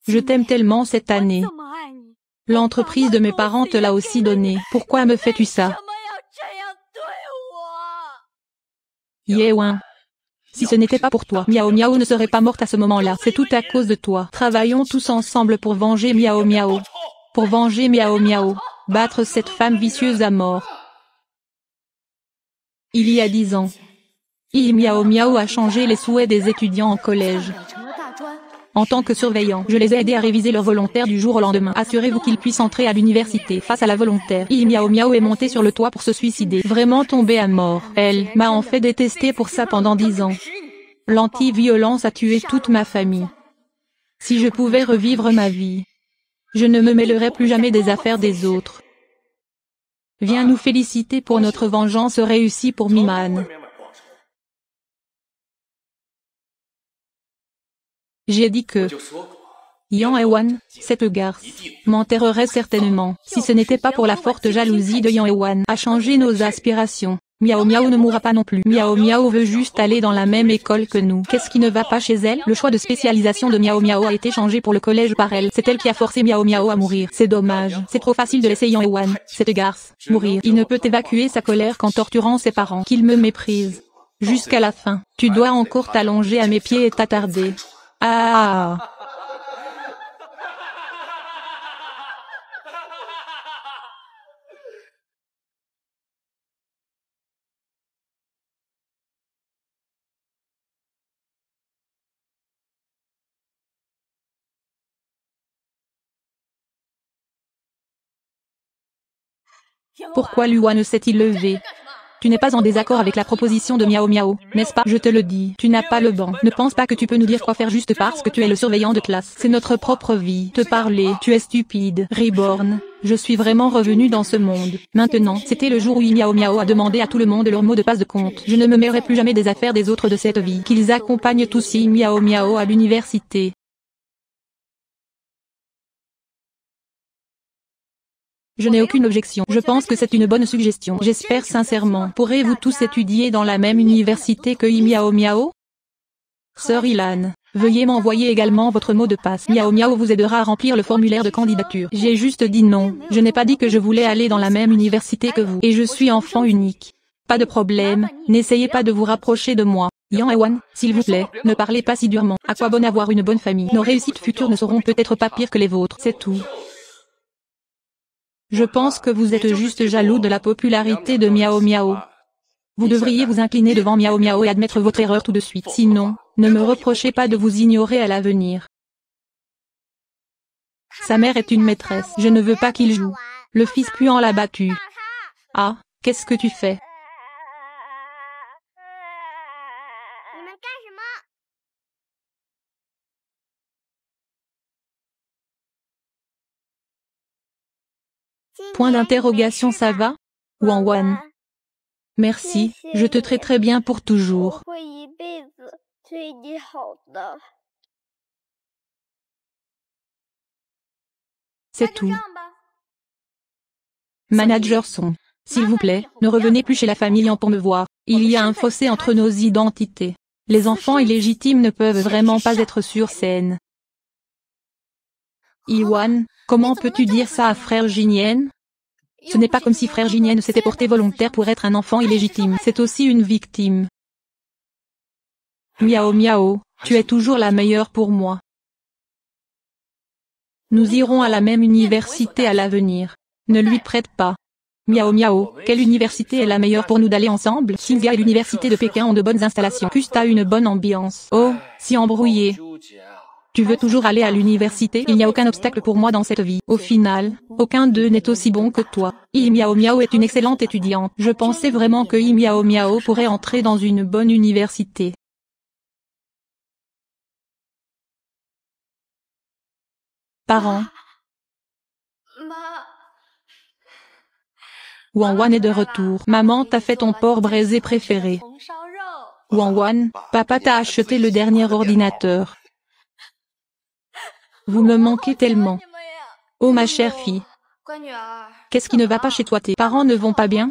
Je t'aime tellement cette année. L'entreprise de mes parents te l'a aussi donnée. Pourquoi me fais-tu ça? Yewen. Si ce n'était pas pour toi, Miao Miao ne serait pas morte à ce moment-là. C'est tout à cause de toi. Travaillons tous ensemble pour venger Miao Miao. Pour venger Miao Miao. Battre cette femme vicieuse à mort. Il y a 10 ans. Miao Miao a changé les souhaits des étudiants en collège. En tant que surveillant, je les ai aidés à réviser leur volontaire du jour au lendemain. Assurez-vous qu'ils puissent entrer à l'université. Face à la volontaire, Miao Miao est monté sur le toit pour se suicider. Vraiment tombé à mort. Elle m'a en fait détesté pour ça pendant 10 ans. L'anti-violence a tué toute ma famille. Si je pouvais revivre ma vie, je ne me mêlerais plus jamais des affaires des autres. Viens nous féliciter pour notre vengeance réussie pour Miman. J'ai dit que Yang Ewan, cette garce, m'enterrerait certainement. Si ce n'était pas pour la forte jalousie de Yang Ewan, a changé nos aspirations. Miao Miao ne mourra pas non plus. Miao Miao veut juste aller dans la même école que nous. Qu'est-ce qui ne va pas chez elle? Le choix de spécialisation de Miao Miao a été changé pour le collège par elle. C'est elle qui a forcé Miao Miao à mourir. C'est dommage. C'est trop facile de laisser Yang Ewan, cette garce, mourir. Il ne peut évacuer sa colère qu'en torturant ses parents. Qu'il me méprise. Jusqu'à la fin. Tu dois encore t'allonger à mes pieds et t'attarder. Ah. Pourquoi Luan s'est-il levé? Tu n'es pas en désaccord avec la proposition de Miao Miao, n'est-ce pas? Je te le dis, tu n'as pas le banc. Ne pense pas que tu peux nous dire quoi faire juste parce que tu es le surveillant de classe. C'est notre propre vie. Te parler, tu es stupide. Reborn, je suis vraiment revenu dans ce monde. Maintenant, c'était le jour où Miao Miao a demandé à tout le monde leur mot de passe de compte. Je ne me mêlerai plus jamais des affaires des autres de cette vie. Qu'ils accompagnent tous Miao Miao à l'université. Je n'ai aucune objection. Je pense que c'est une bonne suggestion. J'espère sincèrement. Pourrez-vous tous étudier dans la même université que Miao Miao? Sœur Ilan, veuillez m'envoyer également votre mot de passe. Miao Miao vous aidera à remplir le formulaire de candidature. J'ai juste dit non. Je n'ai pas dit que je voulais aller dans la même université que vous. Et je suis enfant unique. Pas de problème, n'essayez pas de vous rapprocher de moi. Yang Ewan, s'il vous plaît, ne parlez pas si durement. À quoi bon avoir une bonne famille? Nos réussites futures ne seront peut-être pas pires que les vôtres. C'est tout. Je pense que vous êtes juste jaloux de la popularité de Miao Miao. Vous devriez vous incliner devant Miao Miao et admettre votre erreur tout de suite. Sinon, ne me reprochez pas de vous ignorer à l'avenir. Sa mère est une maîtresse. Je ne veux pas qu'il joue. Le fils puant l'a battu. Ah, qu'est-ce que tu fais? Point d'interrogation, ça va? Wang Wan. Merci, je te traiterai bien pour toujours. C'est tout. Manager Son. S'il vous plaît, ne revenez plus chez la famille Yang pour me voir. Il y a un fossé entre nos identités. Les enfants illégitimes ne peuvent vraiment pas être sur scène. Iwan, comment peux-tu dire ça à frère Jinyen? Ce n'est pas comme si frère Jinyen s'était porté volontaire pour être un enfant illégitime. C'est aussi une victime. Miao Miao, tu es toujours la meilleure pour moi. Nous irons à la même université à l'avenir. Ne lui prête pas. Miao Miao, quelle université est la meilleure pour nous d'aller ensemble? Xinghua et l'université de Pékin ont de bonnes installations. Custa a une bonne ambiance. Oh, si embrouillé. Tu veux toujours aller à l'université? Il n'y a aucun obstacle pour moi dans cette vie. Au final, aucun d'eux n'est aussi bon que toi. Miao Miao est une excellente étudiante. Je pensais vraiment que Miao Miao pourrait entrer dans une bonne université. Parents. Wang Wan est de retour. Maman t'a fait ton porc braisé préféré. Wang Wan, papa t'a acheté le dernier ordinateur. Vous me manquez tellement. Oh ma chère fille. Qu'est-ce qui ne va pas chez toi? Tes parents ne vont pas bien?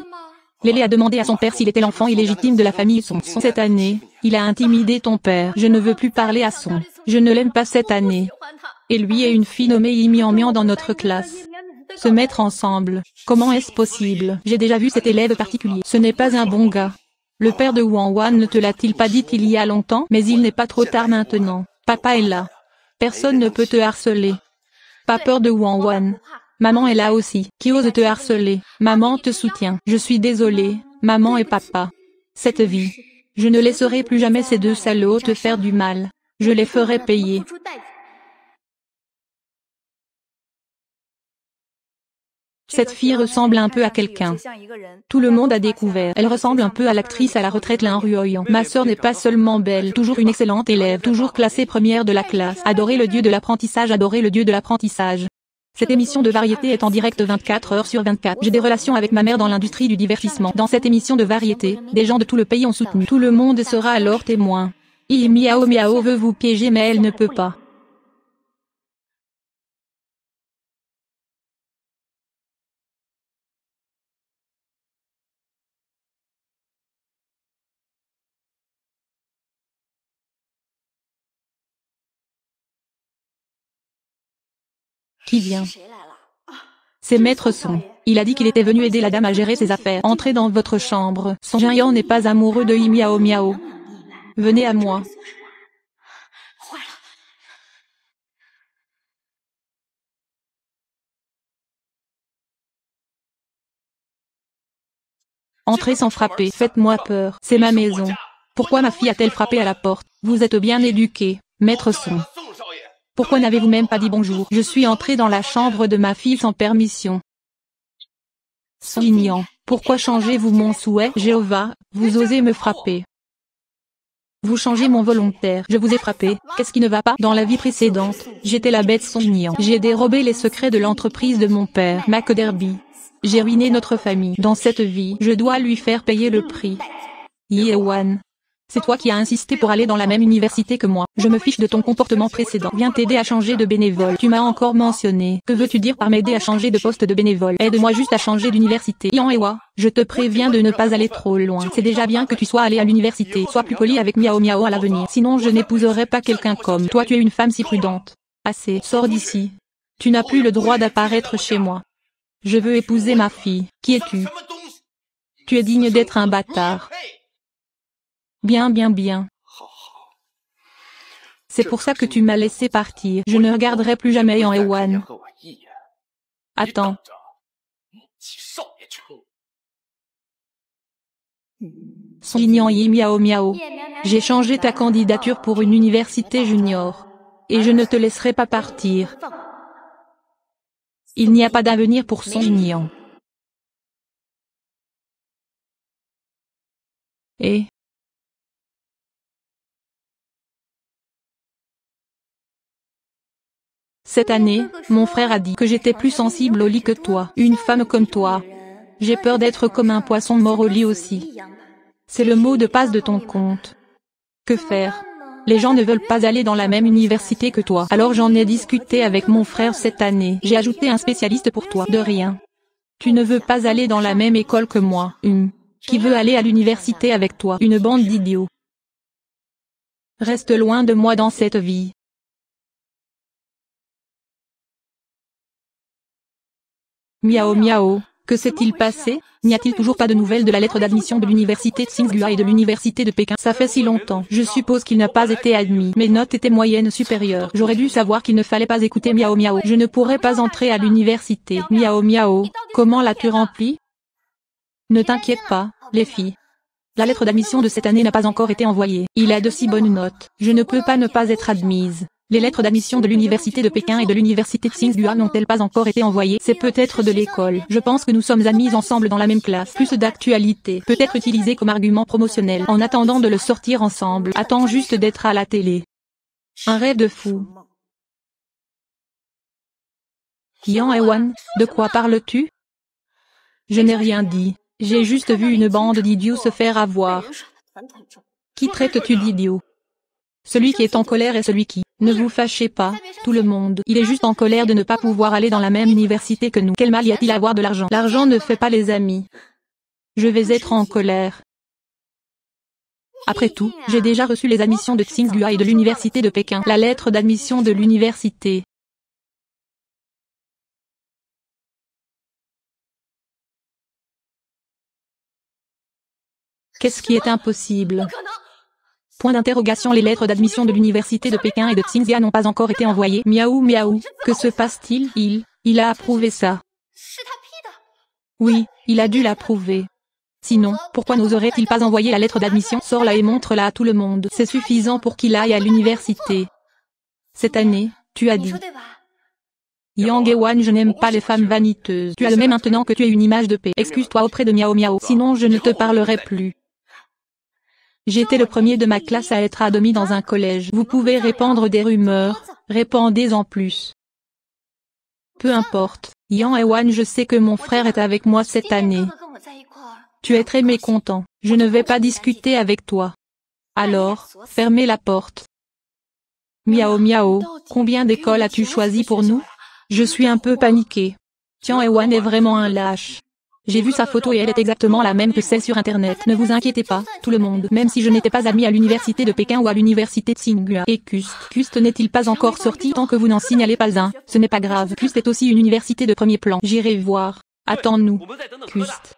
Lélé a demandé à son père s'il était l'enfant illégitime de la famille Son. Cette année, il a intimidé ton père. Je ne veux plus parler à Son. Je ne l'aime pas cette année. Et lui et une fille nommée Yimian dans notre classe. Se mettre ensemble. Comment est-ce possible? J'ai déjà vu cet élève particulier. Ce n'est pas un bon gars. Le père de Wang Wan ne te l'a-t-il pas dit il y a longtemps? Mais il n'est pas trop tard maintenant. Papa est là. Personne ne peut te harceler. Pas peur de Wang Wan. Maman est là aussi. Qui ose te harceler? Maman te soutient. Je suis désolée, maman et papa. Cette vie. Je ne laisserai plus jamais ces deux salauds te faire du mal. Je les ferai payer. Cette fille ressemble un peu à quelqu'un. Tout le monde a découvert. Elle ressemble un peu à l'actrice à la retraite Lin Ruoyan. Ma sœur n'est pas seulement belle, toujours une excellente élève, toujours classée première de la classe. Adorer le dieu de l'apprentissage, adorer le dieu de l'apprentissage. Cette émission de variété est en direct 24 heures sur 24. J'ai des relations avec ma mère dans l'industrie du divertissement. Dans cette émission de variété, des gens de tout le pays ont soutenu. Tout le monde sera alors témoin. Miao Miao veut vous piéger mais elle ne peut pas. Qui vient? C'est Maître Son. Il a dit qu'il était venu aider la dame à gérer ses affaires. Entrez dans votre chambre. Son Jinyan n'est pas amoureux de Miao Miao. Venez à moi. Entrez sans frapper. Faites-moi peur. C'est ma maison. Pourquoi ma fille a-t-elle frappé à la porte? Vous êtes bien éduqué, Maître Son. Pourquoi n'avez-vous même pas dit bonjour? Je suis entré dans la chambre de ma fille sans permission. Son Jinyan, pourquoi changez-vous mon souhait? Jéhovah, vous osez me frapper. Vous changez mon volontaire. Je vous ai frappé. Qu'est-ce qui ne va pas? Dans la vie précédente, j'étais la bête Son Jinyan. J'ai dérobé les secrets de l'entreprise de mon père, McDerby. J'ai ruiné notre famille. Dans cette vie, je dois lui faire payer le prix. Yewan. C'est toi qui as insisté pour aller dans la même université que moi. Je me fiche de ton comportement précédent. Viens t'aider à changer de bénévole. Tu m'as encore mentionné. Que veux-tu dire par m'aider à changer de poste de bénévole? Aide-moi juste à changer d'université. Yan Ewa, je te préviens de ne pas aller trop loin. C'est déjà bien que tu sois allé à l'université. Sois plus poli avec Miao Miao à l'avenir. Sinon je n'épouserai pas quelqu'un comme toi. Tu es une femme si prudente. Assez. Sors d'ici. Tu n'as plus le droit d'apparaître chez moi. Je veux épouser ma fille. Qui es-tu? Tu es digne d'être un bâtard. Bien. C'est pour ça que tu m'as laissé partir. Je ne regarderai plus jamais Yan Ewan. Attends. Son Jinyan Yi Miao Miao. J'ai changé ta candidature pour une université junior. Et je ne te laisserai pas partir. Il n'y a pas d'avenir pour Son Jinyan. Et cette année, mon frère a dit que j'étais plus sensible au lit que toi. Une femme comme toi. J'ai peur d'être comme un poisson mort au lit aussi. C'est le mot de passe de ton compte. Que faire? Les gens ne veulent pas aller dans la même université que toi. Alors j'en ai discuté avec mon frère cette année. J'ai ajouté un spécialiste pour toi. De rien. Tu ne veux pas aller dans la même école que moi. Qui veut aller à l'université avec toi? Une bande d'idiots. Reste loin de moi dans cette vie. Miao Miao, que s'est-il passé? N'y a-t-il toujours pas de nouvelles de la lettre d'admission de l'université de Tsinghua et de l'université de Pékin? Ça fait si longtemps. Je suppose qu'il n'a pas été admis. Mes notes étaient moyennes supérieures. J'aurais dû savoir qu'il ne fallait pas écouter Miao Miao. Je ne pourrais pas entrer à l'université. Miao Miao, comment l'as-tu rempli? Ne t'inquiète pas, les filles. La lettre d'admission de cette année n'a pas encore été envoyée. Il a de si bonnes notes. Je ne peux pas ne pas être admise. Les lettres d'admission de l'université de Pékin et de l'université de Tsinghua n'ont-elles pas encore été envoyées? C'est peut-être de l'école. Je pense que nous sommes admis ensemble dans la même classe. Plus d'actualité peut être utilisé comme argument promotionnel. En attendant de le sortir ensemble, attends juste d'être à la télé. Un rêve de fou. Yan Ewan, de quoi parles-tu? Je n'ai rien dit. J'ai juste vu une bande d'idiots se faire avoir. Qui traites-tu d'idiot? Celui qui est en colère est celui qui Ne vous fâchez pas, tout le monde. Il est juste en colère de ne pas pouvoir aller dans la même université que nous. Quel mal y a-t-il à avoir de l'argent? L'argent ne fait pas les amis. Je vais être en colère. Après tout, j'ai déjà reçu les admissions de Tsinghua et de l'université de Pékin. La lettre d'admission de l'université. Qu'est-ce qui est impossible? Point d'interrogation. Les lettres d'admission de l'université de Pékin et de Tsinghua n'ont pas encore été envoyées. Miaou miaou. Que se passe-t-il? Il a approuvé ça. Oui, il a dû l'approuver. Sinon, pourquoi n'oserait-il pas envoyer la lettre d'admission? Sors-la et montre-la à tout le monde. C'est suffisant pour qu'il aille à l'université. Cette année, tu as dit. Yang Ewan, je n'aime pas les femmes vaniteuses. Tu as le même maintenant que tu es une image de paix. Excuse-toi auprès de Miao Miao, sinon je ne te parlerai plus. J'étais le premier de ma classe à être admis dans un collège. Vous pouvez répandre des rumeurs, répandez-en plus. Peu importe. Yang Ewan, je sais que mon frère est avec moi cette année. Tu es très mécontent. Je ne vais pas discuter avec toi. Alors, fermez la porte. Miao Miao, combien d'écoles as-tu choisi pour nous? Je suis un peu paniqué. Tian Ewan est vraiment un lâche. J'ai vu sa photo et elle est exactement la même que celle sur internet. Ne vous inquiétez pas, tout le monde. Même si je n'étais pas admis à l'université de Pékin ou à l'université de Tsinghua. Et Cust n'est-il pas encore sorti? Tant que vous n'en signalez pas un, ce n'est pas grave. Cust est aussi une université de premier plan. J'irai voir. Attends-nous. Cust.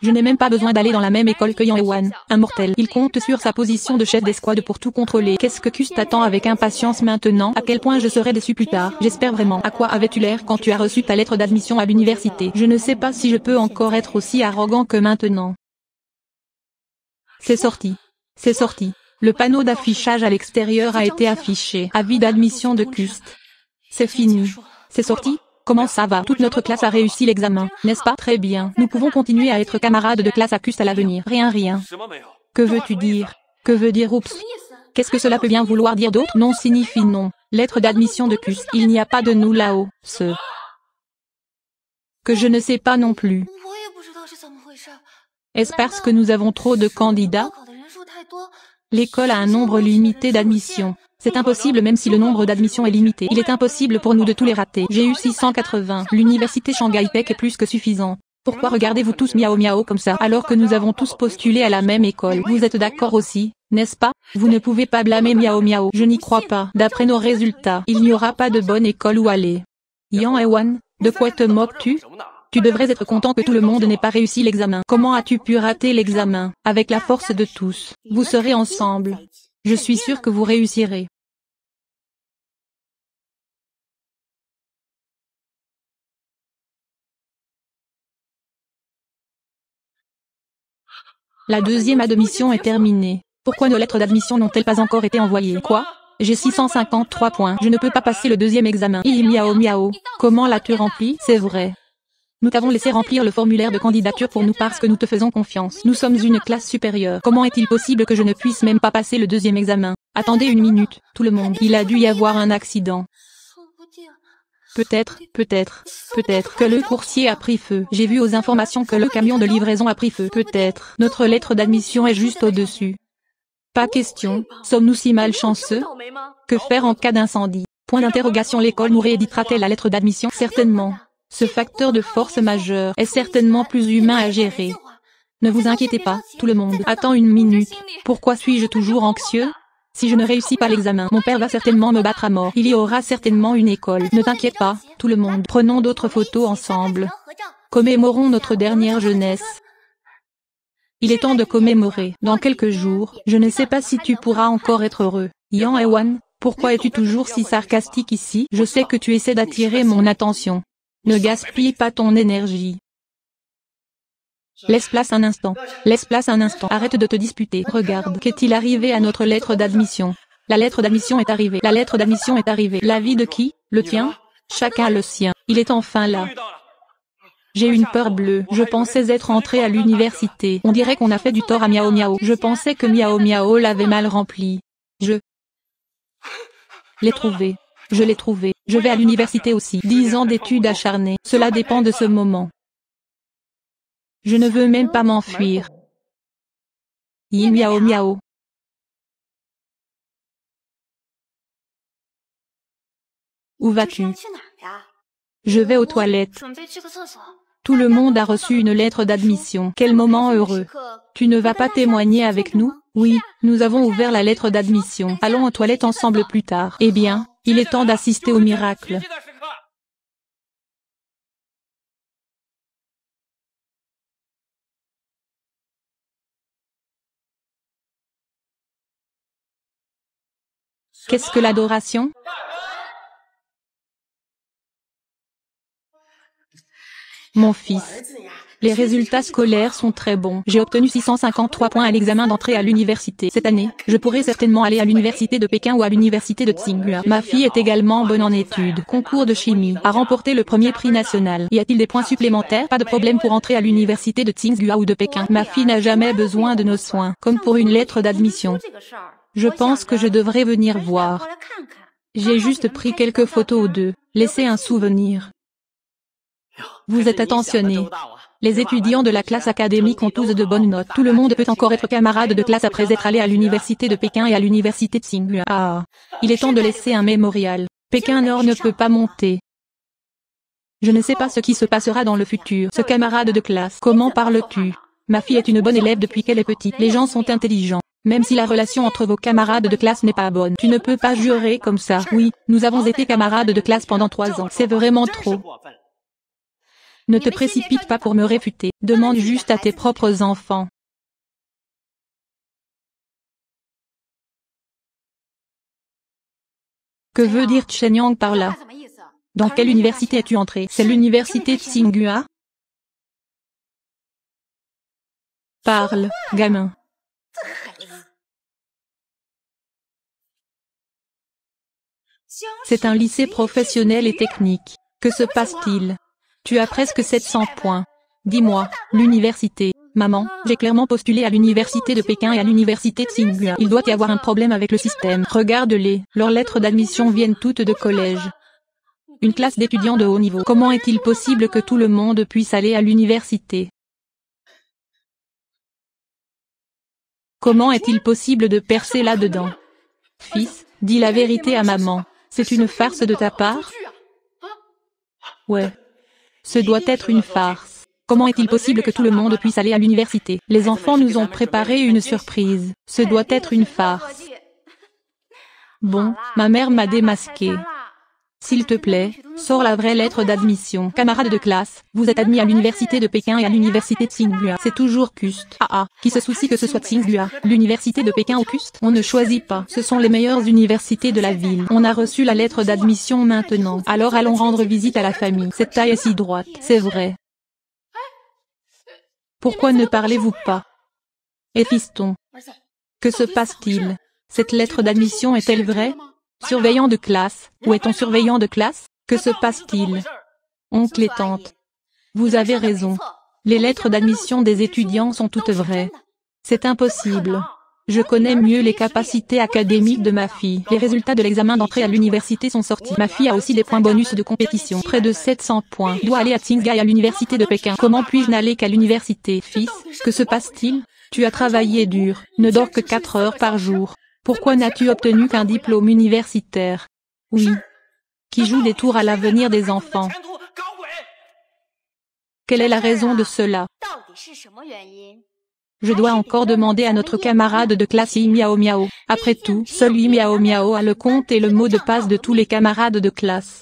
Je n'ai même pas besoin d'aller dans la même école que Yang Ewan, un mortel. Il compte sur sa position de chef d'escouade pour tout contrôler. Qu'est-ce que Cust attend avec impatience maintenant? À quel point je serai déçu plus tard? J'espère vraiment. À quoi avais-tu l'air quand tu as reçu ta lettre d'admission à l'université? Je ne sais pas si je peux encore être aussi arrogant que maintenant. C'est sorti. C'est sorti. Le panneau d'affichage à l'extérieur a été affiché. Avis d'admission de Cust. C'est fini. C'est sorti? Comment ça va? Toute notre classe a réussi l'examen, n'est-ce pas? Très bien. Nous pouvons continuer à être camarades de classe à Cust à l'avenir. Rien. Que veux-tu dire? Que veut dire oups? Qu'est-ce que cela peut bien vouloir dire d'autre? Non signifie non. Lettre d'admission de Cust. Il n'y a pas de nous là-haut. Ce que je ne sais pas non plus. Est-ce parce que nous avons trop de candidats? L'école a un nombre limité d'admissions. C'est impossible même si le nombre d'admissions est limité. Il est impossible pour nous de tous les rater. J'ai eu 680. L'université Shanghai Tech est plus que suffisant. Pourquoi regardez-vous tous Miao Miao comme ça alors que nous avons tous postulé à la même école? Vous êtes d'accord aussi, n'est-ce pas? Vous ne pouvez pas blâmer Miao Miao. Je n'y crois pas. D'après nos résultats, il n'y aura pas de bonne école où aller. Yang Ewan, de quoi te moques-tu? Tu devrais être content que tout le monde n'ait pas réussi l'examen. Comment as-tu pu rater l'examen? Avec la force de tous, vous serez ensemble. Je suis sûr que vous réussirez. La deuxième admission est terminée. Pourquoi nos lettres d'admission n'ont-elles pas encore été envoyées? Quoi? J'ai 653 points. Je ne peux pas passer le deuxième examen. Miao Miao. Comment l'as-tu rempli? C'est vrai. Nous t'avons laissé remplir le formulaire de candidature pour nous parce que nous te faisons confiance. Nous sommes une classe supérieure. Comment est-il possible que je ne puisse même pas passer le deuxième examen? Attendez une minute, tout le monde. Il a dû y avoir un accident. Peut-être que le coursier a pris feu. J'ai vu aux informations que le camion de livraison a pris feu. Peut-être. Notre lettre d'admission est juste au-dessus. Pas question. Sommes-nous si malchanceux? Que faire en cas d'incendie? Point d'interrogation. L'école nous rééditera-t-elle la lettre d'admission? Certainement. Ce facteur de force majeure est certainement plus humain à gérer. Ne vous inquiétez pas, tout le monde. Attends une minute. Pourquoi suis-je toujours anxieux? Si je ne réussis pas l'examen, mon père va certainement me battre à mort. Il y aura certainement une école. Ne t'inquiète pas, tout le monde. Prenons d'autres photos ensemble. Commémorons notre dernière jeunesse. Il est temps de commémorer. Dans quelques jours, je ne sais pas si tu pourras encore être heureux. Yang Ewan, pourquoi es-tu toujours si sarcastique ici? Je sais que tu essaies d'attirer mon attention. Ne gaspille pas ton énergie. Laisse place un instant. Arrête de te disputer. Regarde. Qu'est-il arrivé à notre lettre d'admission? La lettre d'admission est arrivée. L'avis de qui? Le tien? Chacun le sien. Il est enfin là. J'ai une peur bleue. Je pensais être entré à l'université. On dirait qu'on a fait du tort à Miao Miao. Je pensais que Miao Miao l'avait mal rempli. Je l'ai trouvé. Je vais à l'université aussi. 10 ans d'études acharnées. Cela dépend de ce moment. Je ne veux même pas m'enfuir. Miao Miao. Où vas-tu? Je vais aux toilettes. Tout le monde a reçu une lettre d'admission. Quel moment heureux. Tu ne vas pas témoigner avec nous? Oui, nous avons ouvert la lettre d'admission. Allons aux toilettes ensemble plus tard. Eh bien, il est temps d'assister au miracle. Qu'est-ce que l'adoration? Mon fils. Les résultats scolaires sont très bons. J'ai obtenu 653 points à l'examen d'entrée à l'université. Cette année, je pourrai certainement aller à l'université de Pékin ou à l'université de Tsinghua. Ma fille est également bonne en études. Concours de chimie. A remporté le premier prix national. Y a-t-il des points supplémentaires? Pas de problème pour entrer à l'université de Tsinghua ou de Pékin. Ma fille n'a jamais besoin de nos soins. Comme pour une lettre d'admission. Je pense que je devrais venir voir. J'ai juste pris quelques photos ou deux. Laissez un souvenir. Vous êtes attentionné. Les étudiants de la classe académique ont tous de bonnes notes. Tout le monde peut encore être camarade de classe après être allé à l'université de Pékin et à l'université de Tsinghua. Ah, il est temps de laisser un mémorial. Pékin Nord ne peut pas monter. Je ne sais pas ce qui se passera dans le futur. Ce camarade de classe, comment parles-tu? Ma fille est une bonne élève depuis qu'elle est petite. Les gens sont intelligents. Même si la relation entre vos camarades de classe n'est pas bonne. Tu ne peux pas jurer comme ça. Oui, nous avons été camarades de classe pendant 3 ans. C'est vraiment trop. Ne te précipite pas pour me réfuter. Demande juste à tes propres enfants. Que veut dire Shenyang par là? Dans quelle université es-tu entré? C'est l'université de Tsinghua? Parle, gamin. C'est un lycée professionnel et technique. Que se passe-t-il? Tu as presque 700 points. Dis-moi, l'université. Maman, j'ai clairement postulé à l'université de Pékin et à l'université de Tsinghua. Il doit y avoir un problème avec le système. Regarde-les, leurs lettres d'admission viennent toutes de collège. Une classe d'étudiants de haut niveau. Comment est-il possible que tout le monde puisse aller à l'université? Comment est-il possible de percer là-dedans? Fils, dis la vérité à maman. C'est une farce de ta part? Ouais. Ce doit être une farce. Comment est-il possible que tout le monde puisse aller à l'université? Les enfants nous ont préparé une surprise. Ce doit être une farce. Bon, ma mère m'a démasqué. S'il te plaît, sors la vraie lettre d'admission. Camarades de classe, vous êtes admis à l'université de Pékin et à l'université de Tsinghua. C'est toujours Cust. Qui se soucie que ce soit Tsinghua? L'université de Pékin ou Cust? On ne choisit pas. Ce sont les meilleures universités de la ville. On a reçu la lettre d'admission maintenant. Alors allons rendre visite à la famille. Cette taille est si droite. C'est vrai. Pourquoi ne parlez-vous pas? Et fiston, que se passe-t-il? Cette lettre d'admission est-elle vraie? Surveillant de classe, où est ton surveillant de classe? Que se passe-t-il? Oncle et tante. Vous avez raison. Les lettres d'admission des étudiants sont toutes vraies. C'est impossible. Je connais mieux les capacités académiques de ma fille. Les résultats de l'examen d'entrée à l'université sont sortis. Ma fille a aussi des points bonus de compétition. Près de 700 points. Doit aller à Tsinghua et à l'université de Pékin. Comment puis-je n'aller qu'à l'université? Fils, que se passe-t-il? Tu as travaillé dur. Ne dors que 4 heures par jour. Pourquoi n'as-tu obtenu qu'un diplôme universitaire? Oui. Qui joue des tours à l'avenir des enfants. Quelle est la raison de cela? Je dois encore demander à notre camarade de classe Yi Miao Miao. Après tout, seul Yi Miao Miao a le compte et le mot de passe de tous les camarades de classe.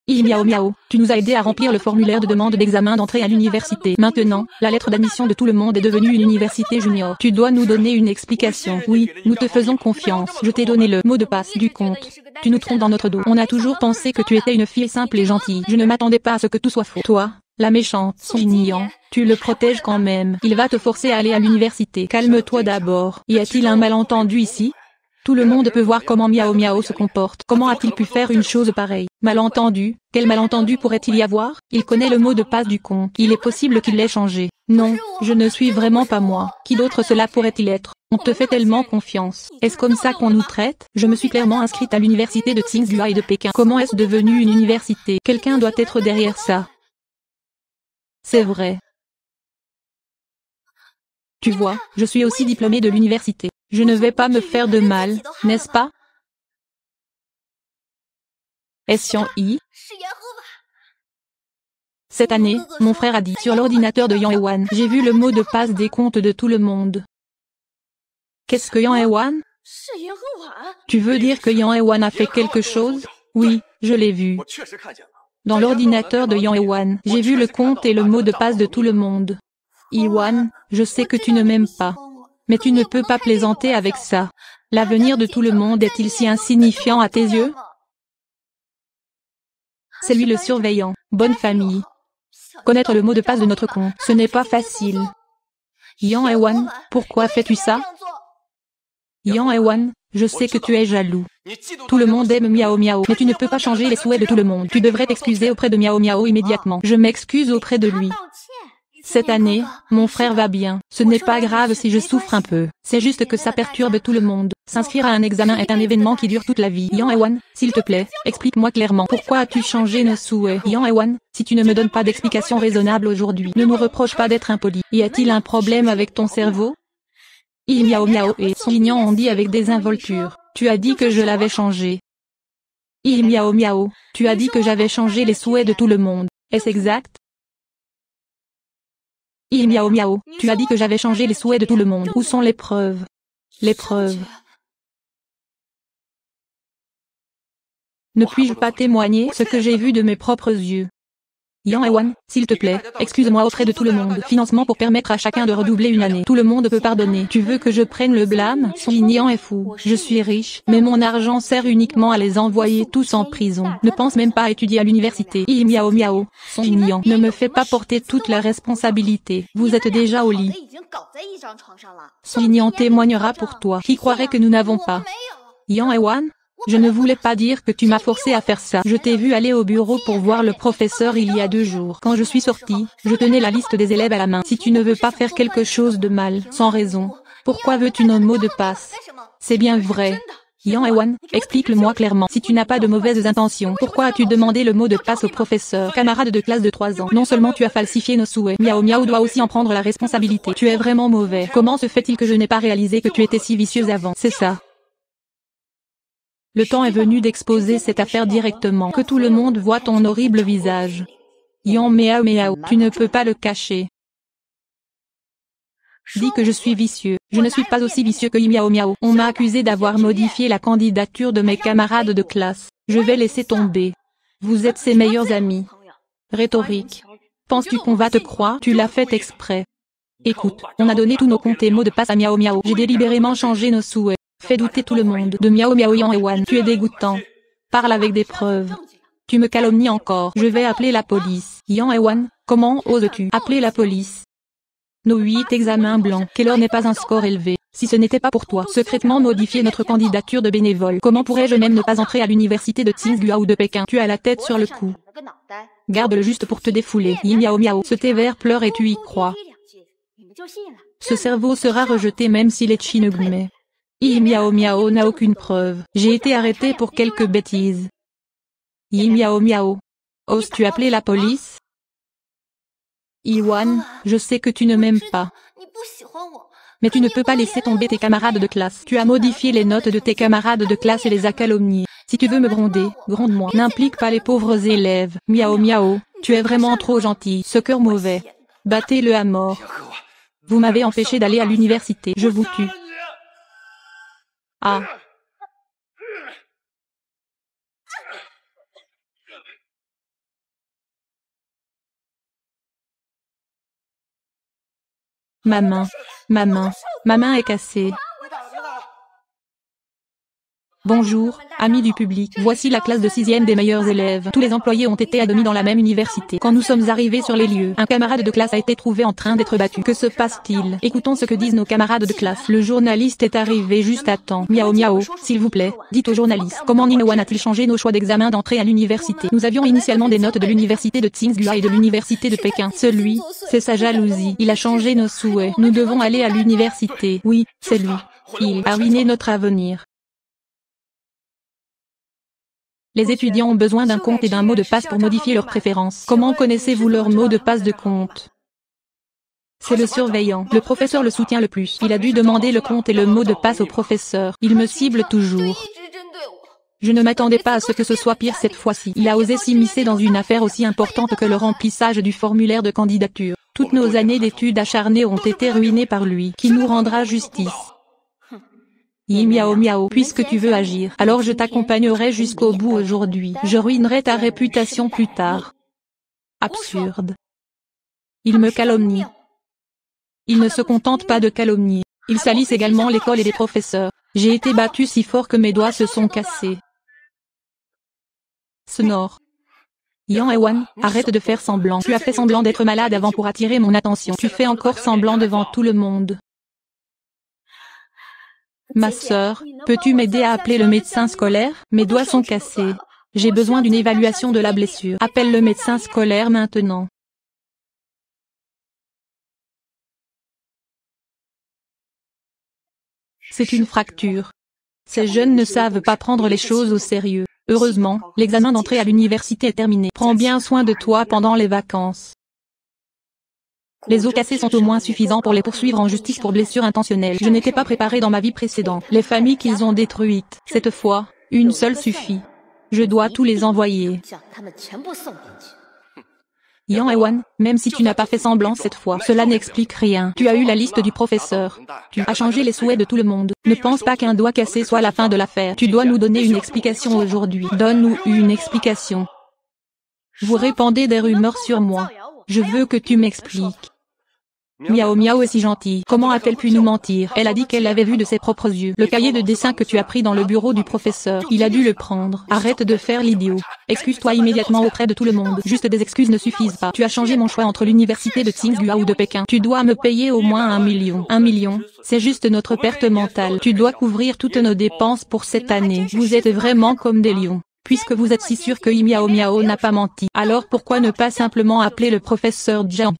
Yi Miao Miao, tu nous as aidé à remplir le formulaire de demande d'examen d'entrée à l'université. Maintenant, la lettre d'admission de tout le monde est devenue une université junior. Tu dois nous donner une explication. Oui, nous te faisons confiance. Je t'ai donné le mot de passe du compte. Tu nous trompes dans notre dos. On a toujours pensé que tu étais une fille simple et gentille. Je ne m'attendais pas à ce que tout soit faux. Toi, la méchante, Xinyan, tu le protèges quand même. Il va te forcer à aller à l'université. Calme-toi d'abord. Y a-t-il un malentendu ici? Tout le monde peut voir comment Miao Miao se comporte. Comment a-t-il pu faire une chose pareille? Malentendu? Quel malentendu pourrait-il y avoir? Il connaît le mot de passe du compte. Il est possible qu'il l'ait changé. Non, je ne suis vraiment pas moi. Qui d'autre cela pourrait-il être? On te fait tellement confiance. Est-ce comme ça qu'on nous traite? Je me suis clairement inscrite à l'université de Tsinghua et de Pékin. Comment est-ce devenu une université? Quelqu'un doit être derrière ça. C'est vrai. Tu vois, je suis aussi diplômée de l'université. Je ne vais pas me faire de mal, n'est-ce pas? Xian Yi. Cette année, mon frère a dit sur l'ordinateur de Yang Ewan, j'ai vu le mot de passe des comptes de tout le monde. Qu'est-ce que Yang Ewan? Tu veux dire que Yang Ewan a fait quelque chose? Oui, je l'ai vu. Dans l'ordinateur de Yang Ewan, j'ai vu le compte et le mot de passe de tout le monde. Ewan, je sais que tu ne m'aimes pas. Mais tu ne peux pas plaisanter avec ça. L'avenir de tout le monde est-il si insignifiant à tes yeux? C'est lui le surveillant. Bonne famille. Connaître le mot de passe de notre compte, ce n'est pas facile. Yang Ewan, pourquoi fais-tu ça? Yang Ewan, je sais que tu es jaloux. Tout le monde aime Miao Miao, mais tu ne peux pas changer les souhaits de tout le monde. Tu devrais t'excuser auprès de Miao Miao immédiatement. Je m'excuse auprès de lui. Cette année, mon frère va bien. Ce n'est pas grave si je souffre un peu. C'est juste que ça perturbe tout le monde. S'inscrire à un examen est un événement qui dure toute la vie. Yang Ewan, s'il te plaît, explique-moi clairement. Pourquoi as-tu changé nos souhaits? Yang Ewan, si tu ne me donnes pas d'explication raisonnable aujourd'hui, ne nous reproche pas d'être impoli. Y a-t-il un problème avec ton cerveau? Miao Miao et Son Ignan ont dit avec désinvolture. Tu as dit que je l'avais changé. Miao Miao, tu as dit que j'avais changé les souhaits de tout le monde. Est-ce exact? Miao Miao, tu as dit que j'avais changé les souhaits de tout le monde. Où sont les preuves? Les preuves. Ne puis-je pas témoigner ce que j'ai vu de mes propres yeux? Yang Ewan, s'il te plaît, excuse-moi auprès de tout le monde. Financement pour permettre à chacun de redoubler une année. Tout le monde peut pardonner. Tu veux que je prenne le blâme? Son Ignan est fou. Je suis riche, mais mon argent sert uniquement à les envoyer tous en prison. Ne pense même pas à étudier à l'université. Miao Miao, Son Ignan, ne me fais pas porter toute la responsabilité. Vous êtes déjà au lit. Son Ignan témoignera pour toi. Qui croirait que nous n'avons pas? Yang Ewan? Je ne voulais pas dire que tu m'as forcé à faire ça. Je t'ai vu aller au bureau pour voir le professeur il y a 2 jours. Quand je suis sortie, je tenais la liste des élèves à la main. Si tu ne veux pas faire quelque chose de mal, sans raison, pourquoi veux-tu nos mots de passe? C'est bien vrai. Yang Ewan, explique-le-moi clairement. Si tu n'as pas de mauvaises intentions, pourquoi as-tu demandé le mot de passe au professeur? Camarade de classe de 3 ans. Non seulement tu as falsifié nos souhaits, Miao Miao doit aussi en prendre la responsabilité. Tu es vraiment mauvais. Comment se fait-il que je n'ai pas réalisé que tu étais si vicieuse avant? C'est ça. Le temps est venu d'exposer cette affaire directement, que tout le monde voit ton horrible visage. Yang Miao Miao, tu ne peux pas le cacher. Dis que je suis vicieux. Je ne suis pas aussi vicieux que Miao Miao. On m'a accusé d'avoir modifié la candidature de mes camarades de classe. Je vais laisser tomber. Vous êtes ses meilleurs amis. Rhétorique. Penses-tu qu'on va te croire? Tu l'as fait exprès. Écoute, on a donné tous nos comptes et mots de passe à Miao Miao. J'ai délibérément changé nos souhaits. Fais douter tout le monde de Miao Miao. Yang Ewan, tu es dégoûtant. Parle avec des preuves. Tu me calomnies encore. Je vais appeler la police. Yang Ewan, comment oses-tu appeler la police? Nos 8 examens blancs. Quelle n'est pas un score élevé. Si ce n'était pas pour toi, secrètement modifier notre candidature de bénévole, comment pourrais-je même ne pas entrer à l'université de Tsinghua ou de Pékin? Tu as la tête sur le cou. Garde-le juste pour te défouler. Miao Miao, ce thé vert pleure et tu y crois. Ce cerveau sera rejeté même s'il est chinugmé. Miao Miao n'a aucune preuve. J'ai été arrêté pour quelques bêtises. Miao Miao. Oses-tu appeler la police? Ewan, je sais que tu ne m'aimes pas. Mais tu ne peux pas laisser tomber tes camarades de classe. Tu as modifié les notes de tes camarades de classe et les as calomniés. Si tu veux me gronder, gronde-moi. N'implique pas les pauvres élèves. Miao Miao, tu es vraiment trop gentil. Ce cœur mauvais. Battez-le à mort. Vous m'avez empêché d'aller à l'université. Je vous tue. Ah. Ma main est cassée. Bonjour, amis du public. Voici la classe de 6e des meilleurs élèves. Tous les employés ont été admis dans la même université. Quand nous sommes arrivés sur les lieux, un camarade de classe a été trouvé en train d'être battu. Que se passe-t-il? Écoutons ce que disent nos camarades de classe. Le journaliste est arrivé juste à temps. Miao Miao, s'il vous plaît, dites au journaliste. Comment Ninowan a-t-il changé nos choix d'examen d'entrée à l'université? Nous avions initialement des notes de l'université de Tsinghua et de l'université de Pékin. Celui, c'est sa jalousie. Il a changé nos souhaits. Nous devons aller à l'université. Oui, c'est lui. Il a ruiné notre avenir. Les étudiants ont besoin d'un compte et d'un mot de passe pour modifier leurs préférences. Comment connaissez-vous leur mot de passe de compte? C'est le surveillant. Le professeur le soutient le plus. Il a dû demander le compte et le mot de passe au professeur. Il me cible toujours. Je ne m'attendais pas à ce que ce soit pire cette fois-ci. Il a osé s'immiscer dans une affaire aussi importante que le remplissage du formulaire de candidature. Toutes nos années d'études acharnées ont été ruinées par lui. Qui nous rendra justice? Miao miao, puisque tu veux agir, alors je t'accompagnerai jusqu'au bout aujourd'hui. Je ruinerai ta réputation plus tard. Absurde. Il me calomnie. Il ne se contente pas de calomnier. Il salisse également l'école et les professeurs. J'ai été battu si fort que mes doigts se sont cassés. Sonore. Yang Ewan, arrête de faire semblant. Tu as fait semblant d'être malade avant pour attirer mon attention. Tu fais encore semblant devant tout le monde. Ma sœur, peux-tu m'aider à appeler le médecin scolaire? Mes doigts sont cassés. J'ai besoin d'une évaluation de la blessure. Appelle le médecin scolaire maintenant. C'est une fracture. Ces jeunes ne savent pas prendre les choses au sérieux. Heureusement, l'examen d'entrée à l'université est terminé. Prends bien soin de toi pendant les vacances. Les os cassés sont au moins suffisants pour les poursuivre en justice pour blessure intentionnelle. Je n'étais pas préparé dans ma vie précédente. Les familles qu'ils ont détruites. Cette fois, une seule suffit. Je dois tous les envoyer. Yang Ewan, même si tu n'as pas fait semblant cette fois, cela n'explique rien. Tu as eu la liste du professeur. Tu as changé les souhaits de tout le monde. Ne pense pas qu'un doigt cassé soit la fin de l'affaire. Tu dois nous donner une explication aujourd'hui. Donne-nous une explication. Vous répandez des rumeurs sur moi. Je veux que tu m'expliques. Miao Miao est si gentille. Comment a-t-elle pu nous mentir? Elle a dit qu'elle l'avait vu de ses propres yeux. Le cahier de dessin que tu as pris dans le bureau du professeur, il a dû le prendre. Arrête de faire l'idiot. Excuse-toi immédiatement auprès de tout le monde. Juste des excuses ne suffisent pas. Tu as changé mon choix entre l'université de Tsinghua ou de Pékin. Tu dois me payer au moins 1 million. 1 million, c'est juste notre perte mentale. Tu dois couvrir toutes nos dépenses pour cette année. Vous êtes vraiment comme des lions. Puisque vous êtes si sûr que Miao Miao n'a pas menti, alors pourquoi ne pas simplement appeler le professeur Jiang?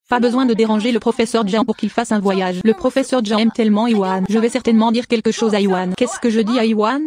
Pas besoin de déranger le professeur Jiang pour qu'il fasse un voyage. Le professeur Jiang aime tellement Iwan. Je vais certainement dire quelque chose à Iwan. Qu'est-ce que je dis à Iwan?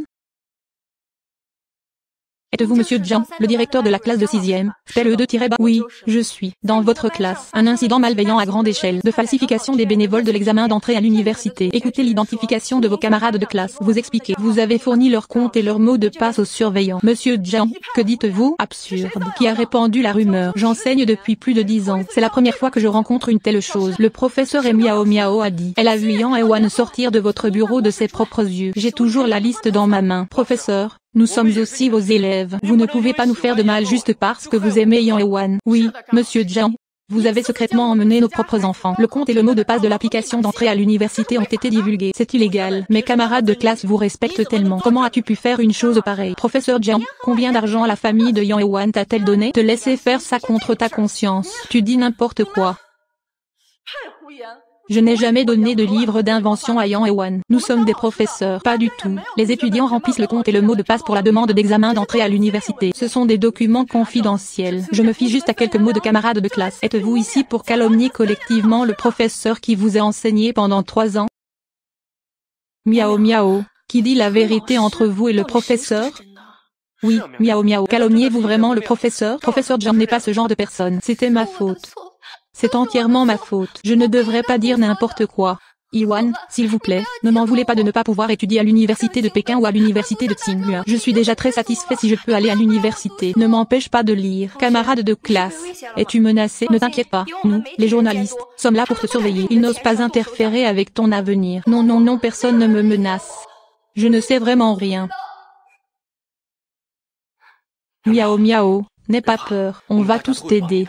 Êtes-vous monsieur Jiang, le directeur de la classe de 6e? PLE2-bas. Oui, je suis. Dans votre classe, un incident malveillant à grande échelle, de falsification des bénévoles de l'examen d'entrée à l'université. Écoutez l'identification de vos camarades de classe. Vous expliquez. Vous avez fourni leur compte et leur mot de passe aux surveillants. Monsieur Jiang, que dites-vous? Absurde. Qui a répandu la rumeur? J'enseigne depuis plus de 10 ans. C'est la première fois que je rencontre une telle chose. Le professeur Miao Miao a dit. Elle a vu Yang Ewan sortir de votre bureau de ses propres yeux. J'ai toujours la liste dans ma main. Professeur, nous sommes aussi vos élèves. Vous ne pouvez pas nous faire de mal juste parce que vous aimez Yang Ewan. Oui, monsieur Jiang. Vous avez secrètement emmené nos propres enfants. Le compte et le mot de passe de l'application d'entrée à l'université ont été divulgués. C'est illégal. Mes camarades de classe vous respectent tellement. Comment as-tu pu faire une chose pareille? Professeur Jiang, combien d'argent la famille de Yang Ewan t'a-t-elle donné? Te laisser faire ça contre ta conscience. Tu dis n'importe quoi. Je n'ai jamais donné de livre d'invention à Yang Ewan. Nous sommes des professeurs. Pas du tout. Les étudiants remplissent le compte et le mot de passe pour la demande d'examen d'entrée à l'université. Ce sont des documents confidentiels. Je me fie juste à quelques mots de camarades de classe. Êtes-vous ici pour calomnier collectivement le professeur qui vous a enseigné pendant 3 ans? Miao Miao, qui dit la vérité entre vous et le professeur? Oui, Miao Miao. Calomniez-vous vraiment le professeur? Professeur Jiang n'est pas ce genre de personne. C'était ma faute. C'est entièrement ma faute. Je ne devrais pas dire n'importe quoi. Iwan, s'il vous plaît, ne m'en voulez pas de ne pas pouvoir étudier à l'université de Pékin ou à l'université de Tsinghua. Je suis déjà très satisfait si je peux aller à l'université. Ne m'empêche pas de lire. Camarade de classe, es-tu menacé? Ne t'inquiète pas. Nous, les journalistes, sommes là pour te surveiller. Ils n'osent pas interférer avec ton avenir. Non, non, non, personne ne me menace. Je ne sais vraiment rien. Miao Miao, n'aie pas peur. On va tous t'aider.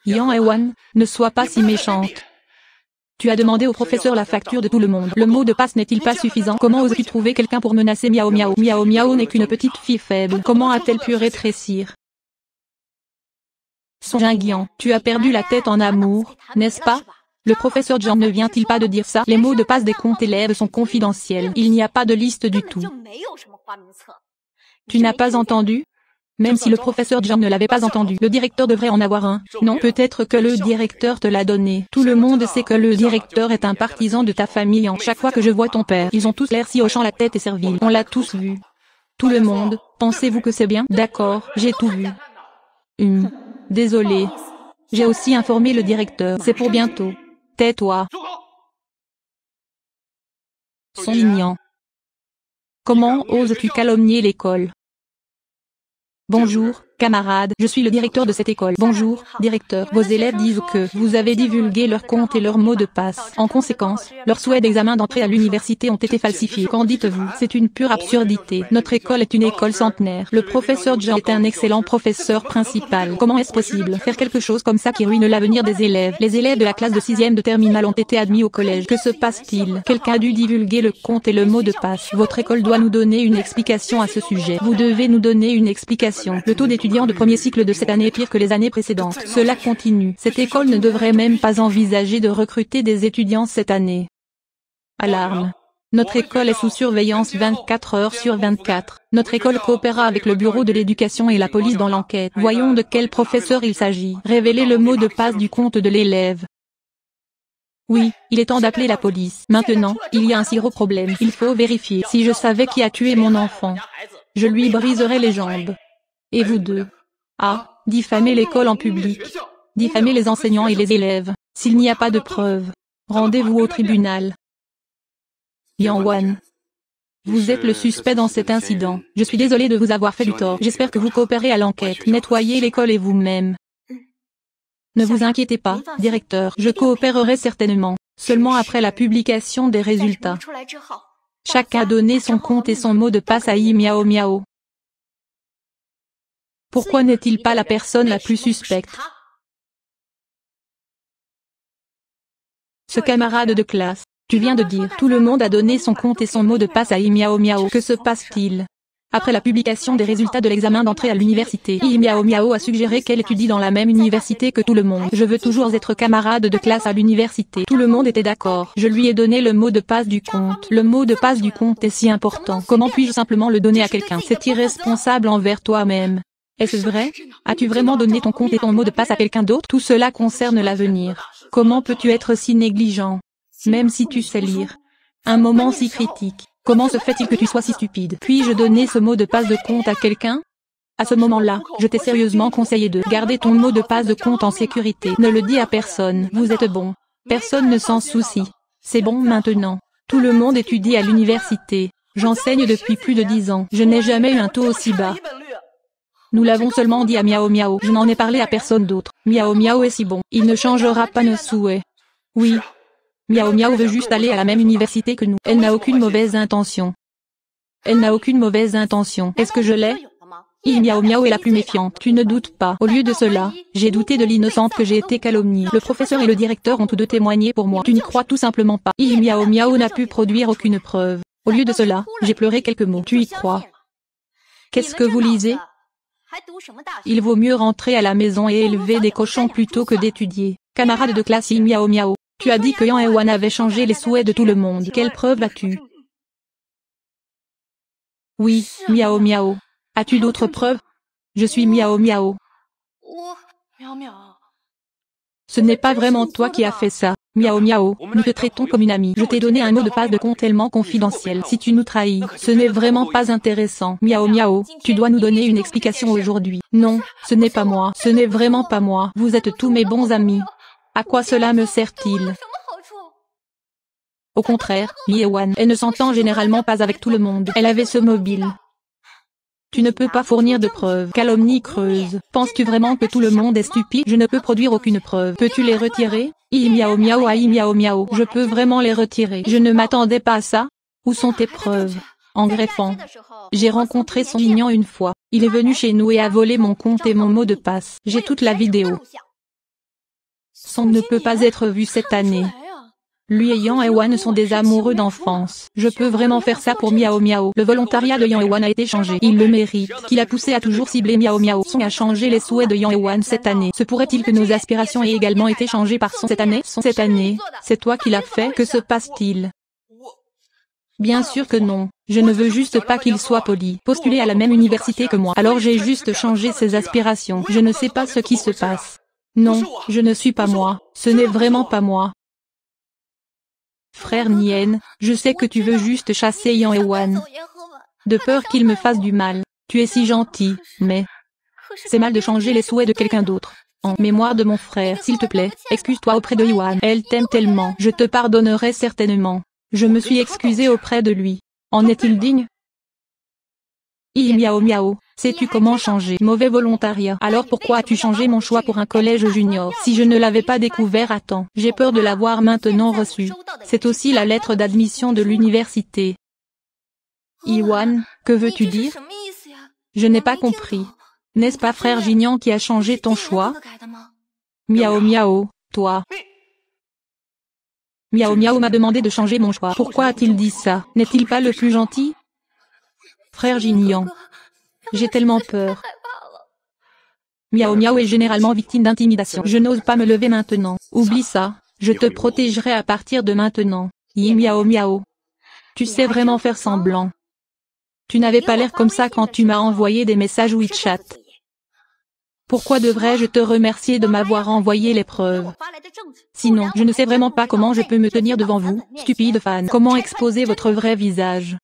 Yang Ewan, ne sois pas si méchante. Tu as demandé au professeur la facture de tout le monde. Le mot de passe n'est-il pas suffisant? Comment oses-tu trouver quelqu'un pour menacer Miao Miao? Miao Miao n'est qu'une petite fille faible. Comment a-t-elle pu rétrécir? Jiang Guian, tu as perdu la tête en amour, n'est-ce pas? Le professeur Jiang ne vient-il pas de dire ça? Les mots de passe des comptes élèves sont confidentiels. Il n'y a pas de liste du tout. Tu n'as pas entendu? Même si le professeur Jiang ne l'avait pas entendu, le directeur devrait en avoir un. Non, peut-être que le directeur te l'a donné. Tout le monde sait que le directeur est un partisan de ta famille. En chaque fois que je vois ton père, ils ont tous l'air si hochant la tête et servile. On l'a tous vu. Tout le monde. Pensez-vous que c'est bien? D'accord, j'ai tout vu. Désolé. J'ai aussi informé le directeur. C'est pour bientôt. Tais-toi. Son ignorant. Comment oses-tu calomnier l'école? Bonjour, camarades, je suis le directeur de cette école. Bonjour, directeur. Vos élèves disent que vous avez divulgué leur compte et leur mot de passe. En conséquence, leurs souhaits d'examen d'entrée à l'université ont été falsifiés. Qu'en dites-vous? C'est une pure absurdité. Notre école est une école centenaire. Le professeur Jean est un excellent professeur principal. Comment est-ce possible? Faire quelque chose comme ça qui ruine l'avenir des élèves. Les élèves de la classe de 6e de terminale ont été admis au collège. Que se passe-t-il? Quelqu'un a dû divulguer le compte et le mot de passe. Votre école doit nous donner une explication à ce sujet. Vous devez nous donner une explication. Le taux d'étudiants de premier cycle de cette année est pire que les années précédentes. Cela continue. Cette école ne devrait même pas envisager de recruter des étudiants cette année. Alarme. Notre école est sous surveillance 24 heures sur 24. Notre école coopérera avec le bureau de l'éducation et la police dans l'enquête. Voyons de quel professeur il s'agit. Révélez le mot de passe du compte de l'élève. Oui, il est temps d'appeler la police. Maintenant, il y a un si gros problème. Il faut vérifier. Si je savais qui a tué mon enfant, je lui briserais les jambes. Et vous deux? Ah, diffamer l'école en public. Diffamer les enseignants et les élèves. S'il n'y a pas de preuves, rendez-vous au tribunal. Yang Wan. Vous êtes le suspect dans cet incident. Je suis désolé de vous avoir fait du tort. J'espère que vous coopérez à l'enquête. Nettoyez l'école et vous-même. Ne vous inquiétez pas, directeur. Je coopérerai certainement. Seulement après la publication des résultats. Chacun a donné son compte et son mot de passe à Yi Miao Miao. Pourquoi n'est-il pas la personne la plus suspecte? Ce camarade de classe, tu viens de dire, tout le monde a donné son compte et son mot de passe à Yi Miao Miao. Que se passe-t-il? Après la publication des résultats de l'examen d'entrée à l'université, Yi Miao Miao a suggéré qu'elle étudie dans la même université que tout le monde. Je veux toujours être camarade de classe à l'université. Tout le monde était d'accord. Je lui ai donné le mot de passe du compte. Le mot de passe du compte est si important. Comment puis-je simplement le donner à quelqu'un? C'est irresponsable envers toi-même. Est-ce vrai? As-tu vraiment donné ton compte et ton mot de passe à quelqu'un d'autre? Tout cela concerne l'avenir. Comment peux-tu être si négligent? Même si tu sais lire. Un moment si critique. Comment se fait-il que tu sois si stupide? Puis-je donner ce mot de passe de compte à quelqu'un? À ce moment-là, je t'ai sérieusement conseillé de garder ton mot de passe de compte en sécurité. Ne le dis à personne. Vous êtes bon. Personne ne s'en soucie. C'est bon maintenant. Tout le monde étudie à l'université. J'enseigne depuis plus de 10 ans. Je n'ai jamais eu un taux aussi bas. Nous l'avons seulement dit à Miao Miao. Je n'en ai parlé à personne d'autre. Miao Miao est si bon. Il ne changera pas nos souhaits. Oui. Miao Miao veut juste aller à la même université que nous. Elle n'a aucune mauvaise intention. Elle n'a aucune mauvaise intention. Est-ce que je l'ai? Yi Miao Miao est la plus méfiante. Tu ne doutes pas. Au lieu de cela, j'ai douté de l'innocente que j'ai été calomniée. Le professeur et le directeur ont tous deux témoigné pour moi. Tu n'y crois tout simplement pas. Yi Miao Miao n'a pu produire aucune preuve. Au lieu de cela, j'ai pleuré quelques mots. Tu y crois? Qu'est-ce que vous lisez? Il vaut mieux rentrer à la maison et élever des cochons plutôt que d'étudier. Camarade de classe Yi Miao Miao, tu as dit que Yang Wan avait changé les souhaits de tout le monde. Quelle preuve as-tu? Oui, Miao Miao. As-tu d'autres preuves? Je suis Miao Miao. Ce n'est pas vraiment toi qui as fait ça. Miao Miao, nous te traitons comme une amie. Je t'ai donné un mot de passe de compte tellement confidentiel. Si tu nous trahis, ce n'est vraiment pas intéressant. Miao Miao, tu dois nous donner une explication aujourd'hui. Non, ce n'est pas moi. Ce n'est vraiment pas moi. Vous êtes tous mes bons amis. À quoi cela me sert-il? Au contraire, Yi Wan, elle ne s'entend généralement pas avec tout le monde. Elle avait ce mobile. Tu ne peux pas fournir de preuves. Calomnie creuse. Penses-tu vraiment que tout le monde est stupide? Je ne peux produire aucune preuve. Peux-tu les retirer? Yi Miao Miao à Yi Miao Miao. Je peux vraiment les retirer. Je ne m'attendais pas à ça. Où sont tes preuves? En greffant. J'ai rencontré son ignorant une fois. Il est venu chez nous et a volé mon compte et mon mot de passe. J'ai toute la vidéo. Son ne peut pas être vu cette année. Lui et Yang Wan sont des amoureux d'enfance. Je peux vraiment faire ça pour Miao Miao. Le volontariat de Yang Wan a été changé. Il le mérite. Qui l'a poussé à toujours cibler Miao Miao. Son a changé les souhaits de Yang Wan cette année. Se pourrait-il que nos aspirations aient également été changées par son cette année? Cette année, c'est toi qui l'as fait. Que se passe-t-il? Bien sûr que non. Je ne veux juste pas qu'il soit poli. Postuler à la même université que moi. Alors j'ai juste changé ses aspirations. Je ne sais pas ce qui se passe. Non, je ne suis pas moi. Ce n'est vraiment pas moi. Frère Nien, je sais que tu veux juste chasser Yang Wan. De peur qu'il me fasse du mal. Tu es si gentil, mais... C'est mal de changer les souhaits de quelqu'un d'autre. En mémoire de mon frère, s'il te plaît, excuse-toi auprès de Yi Wan. Elle t'aime tellement. Je te pardonnerai certainement. Je me suis excusé auprès de lui. En est-il digne? Miao miao, sais-tu comment changer? Mauvais volontariat. Alors pourquoi as-tu changé mon choix pour un collège junior? Si je ne l'avais pas découvert à temps, j'ai peur de l'avoir maintenant reçu. C'est aussi la lettre d'admission de l'université. Iwan, que veux-tu dire? Je n'ai pas compris. N'est-ce pas frère Jinian qui a changé ton choix? Miao miao, toi. Miao miao m'a demandé de changer mon choix. Pourquoi a-t-il dit ça? N'est-il pas le plus gentil? Frère Jinian. J'ai tellement peur. Miao miao est généralement victime d'intimidation. Je n'ose pas me lever maintenant. Oublie ça. Je te protégerai à partir de maintenant. Miao miao. Tu sais vraiment faire semblant. Tu n'avais pas l'air comme ça quand tu m'as envoyé des messages WeChat. Pourquoi devrais-je te remercier de m'avoir envoyé les preuves? Sinon, je ne sais vraiment pas comment je peux me tenir devant vous, stupide fan. Comment exposer votre vrai visage?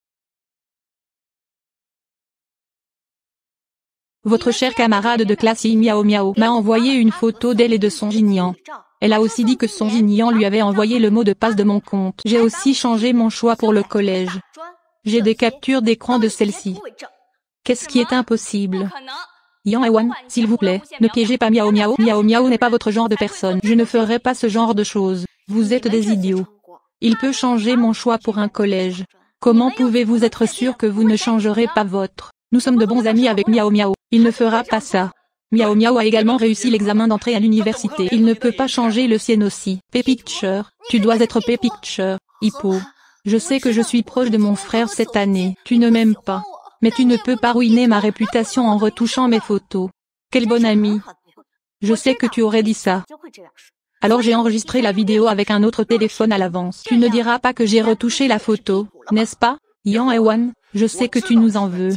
Votre chère camarade de classe Miao Miao m'a envoyé une photo d'elle et de son Jinian. Elle a aussi dit que son Jinian lui avait envoyé le mot de passe de mon compte. J'ai aussi changé mon choix pour le collège. J'ai des captures d'écran de celle-ci. Qu'est-ce qui est impossible? Yang Ewan, s'il vous plaît, ne piégez pas Miao Miao. Miao Miao n'est pas votre genre de personne. Je ne ferai pas ce genre de choses. Vous êtes des idiots. Il peut changer mon choix pour un collège. Comment pouvez-vous être sûr que vous ne changerez pas votre? Nous sommes de bons amis avec Miao Miao. Il ne fera pas ça. Miao Miao a également réussi l'examen d'entrée à l'université. Il ne peut pas changer le sien aussi. P-Picture, tu dois être P-Picture. Hippo. Je sais que je suis proche de mon frère cette année. Tu ne m'aimes pas. Mais tu ne peux pas ruiner ma réputation en retouchant mes photos. Quel bon ami. Je sais que tu aurais dit ça. Alors j'ai enregistré la vidéo avec un autre téléphone à l'avance. Tu ne diras pas que j'ai retouché la photo, n'est-ce pas? Yang Ewan, je sais que tu nous en veux.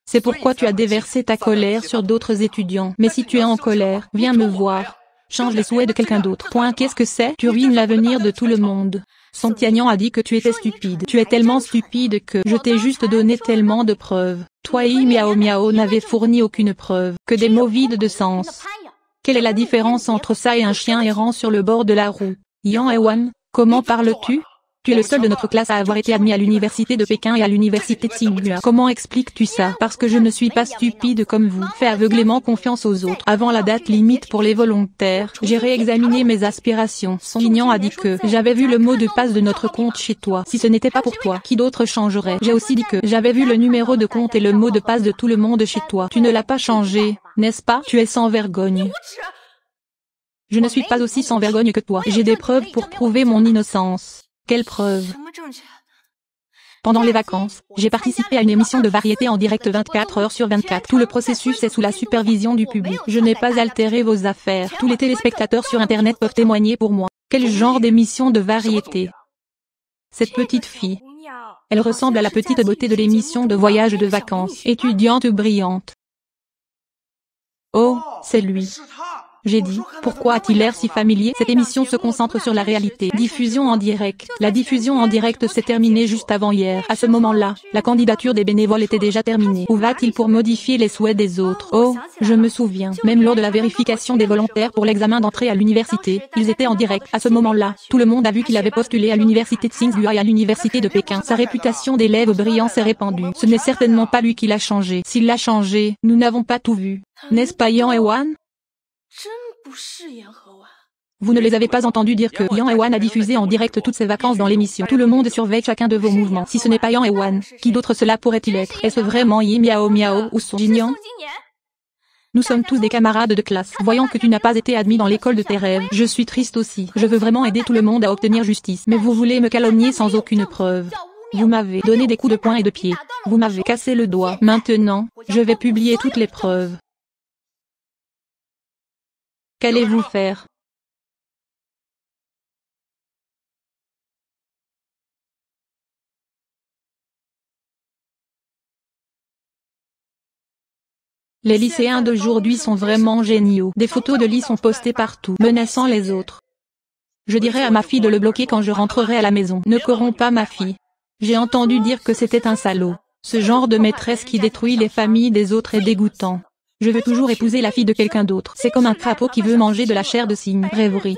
C'est pourquoi tu as déversé ta colère sur d'autres étudiants. Mais si tu es en colère, viens me voir. Change les souhaits de quelqu'un d'autre. Qu'est-ce que c'est? Tu ruines l'avenir de tout le monde. Son Tianyan a dit que tu étais stupide. Tu es tellement stupide que je t'ai juste donné tellement de preuves. Toi et Miao Miao n'avez fourni aucune preuve, que des mots vides de sens. Quelle est la différence entre ça et un chien errant sur le bord de la roue? Yang Ewan, comment parles-tu? Tu es le seul de notre classe à avoir été admis à l'université de Pékin et à l'université de Tsinghua. Comment expliques-tu ça? Parce que je ne suis pas stupide comme vous. Fais aveuglément confiance aux autres. Avant la date limite pour les volontaires, j'ai réexaminé mes aspirations. Son Jinian a dit que j'avais vu le mot de passe de notre compte chez toi. Si ce n'était pas pour toi, qui d'autre changerait? J'ai aussi dit que j'avais vu le numéro de compte et le mot de passe de tout le monde chez toi. Tu ne l'as pas changé, n'est-ce pas? Tu es sans vergogne. Je ne suis pas aussi sans vergogne que toi. J'ai des preuves pour prouver mon innocence. Quelle preuve? Pendant les vacances, j'ai participé à une émission de variété en direct 24 heures sur 24. Tout le processus est sous la supervision du public. Je n'ai pas altéré vos affaires. Tous les téléspectateurs sur Internet peuvent témoigner pour moi. Quel genre d'émission de variété? Cette petite fille. Elle ressemble à la petite beauté de l'émission de voyage de vacances. Étudiante brillante. Oh, c'est lui. J'ai dit, pourquoi a-t-il l'air si familier? Cette émission se concentre sur la réalité. Diffusion en direct. La diffusion en direct s'est terminée juste avant hier. À ce moment-là, la candidature des bénévoles était déjà terminée. Où va-t-il pour modifier les souhaits des autres? Oh, je me souviens. Même lors de la vérification des volontaires pour l'examen d'entrée à l'université, ils étaient en direct. À ce moment-là, tout le monde a vu qu'il avait postulé à l'université de Tsinghua et à l'université de Pékin. Sa réputation d'élève brillant s'est répandue. Ce n'est certainement pas lui qui l'a changé. S'il l'a changé, nous n'avons pas tout vu. N'est-ce pas Yang Ewan? Vous ne les avez pas entendus dire que Yang Ewan a diffusé en direct toutes ses vacances dans l'émission. Tout le monde surveille chacun de vos mouvements. Si ce n'est pas Yang Ewan, qui d'autre cela pourrait-il être? Est-ce vraiment Miao Miao ou Son Jinian? Nous sommes tous des camarades de classe. Voyant que tu n'as pas été admis dans l'école de tes rêves, je suis triste aussi. Je veux vraiment aider tout le monde à obtenir justice. Mais vous voulez me calomnier sans aucune preuve. Vous m'avez donné des coups de poing et de pied. Vous m'avez cassé le doigt. Maintenant, je vais publier toutes les preuves. Qu'allez-vous faire? Les lycéens d'aujourd'hui sont vraiment géniaux. Des photos de lit sont postées partout, menaçant les autres. Je dirai à ma fille de le bloquer quand je rentrerai à la maison. Ne corromps pas ma fille. J'ai entendu dire que c'était un salaud. Ce genre de maîtresse qui détruit les familles des autres est dégoûtant. Je veux toujours épouser la fille de quelqu'un d'autre. C'est comme un crapaud qui veut manger de la chair de cygne. Rêverie.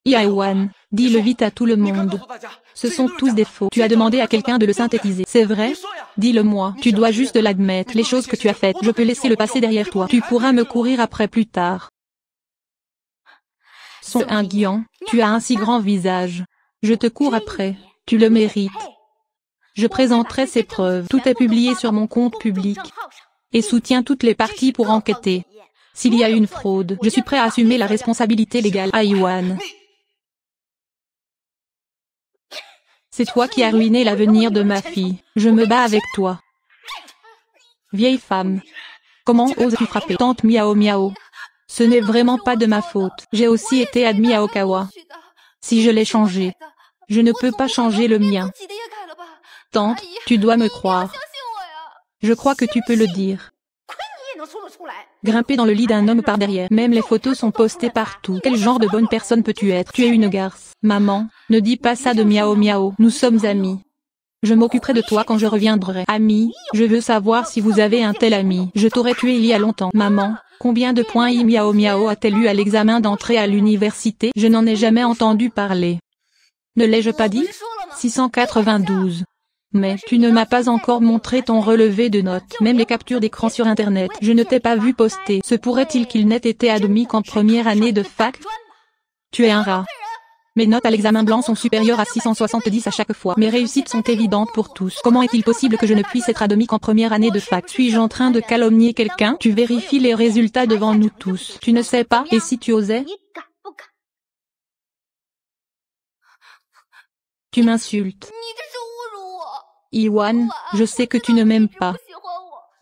Yaewan, dis-le vite à tout le monde. Ce sont tous des faux. Tu as demandé à quelqu'un de le synthétiser. C'est vrai? Dis-le-moi. Tu dois juste l'admettre. Les choses que tu as faites, je peux laisser le passé derrière toi. Tu pourras me courir après plus tard. Son un Guion, tu as un si grand visage. Je te cours après. Tu le mérites. Je présenterai ces preuves. Tout est publié sur mon compte public. Et soutiens toutes les parties pour enquêter. S'il y a une fraude, je suis prêt à assumer la responsabilité légale. Iwan. C'est toi qui as ruiné l'avenir de ma fille. Je me bats avec toi. Vieille femme. Comment oses-tu frapper tante Miao Miao? Ce n'est vraiment pas de ma faute. J'ai aussi été admis à Okawa. Si je l'ai changé, je ne peux pas changer le mien. Tante, tu dois me croire. Je crois que tu peux le dire. Grimper dans le lit d'un homme par derrière. Même les photos sont postées partout. Quel genre de bonne personne peux-tu être? Tu es une garce. Maman, ne dis pas ça de Miao Miao. Nous sommes amis. Je m'occuperai de toi quand je reviendrai. Ami, je veux savoir si vous avez un tel ami. Je t'aurais tué il y a longtemps. Maman, combien de points Miao Miao a-t-elle eu à l'examen d'entrée à l'université? Je n'en ai jamais entendu parler. Ne l'ai-je pas dit? 692. Mais tu ne m'as pas encore montré ton relevé de notes, même les captures d'écran sur Internet. Je ne t'ai pas vu poster. Se pourrait-il qu'il n'ait été admis qu'en première année de fac? Tu es un rat. Mes notes à l'examen blanc sont supérieures à 670 à chaque fois. Mes réussites sont évidentes pour tous. Comment est-il possible que je ne puisse être admis qu'en première année de fac? Suis-je en train de calomnier quelqu'un? Tu vérifies les résultats devant nous tous. Tu ne sais pas? Et si tu osais? Tu m'insultes. Iwan, je sais que tu ne m'aimes pas.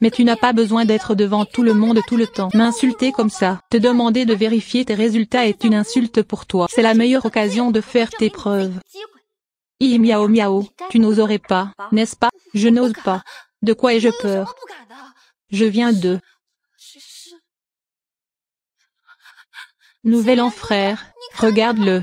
Mais tu n'as pas besoin d'être devant tout le monde tout le temps. M'insulter comme ça, te demander de vérifier tes résultats est une insulte pour toi. C'est la meilleure occasion de faire tes preuves. Miao Miao, tu n'oserais pas, n'est-ce pas? Je n'ose pas. De quoi ai-je peur? Je viens de... Nouvel an frère, regarde-le.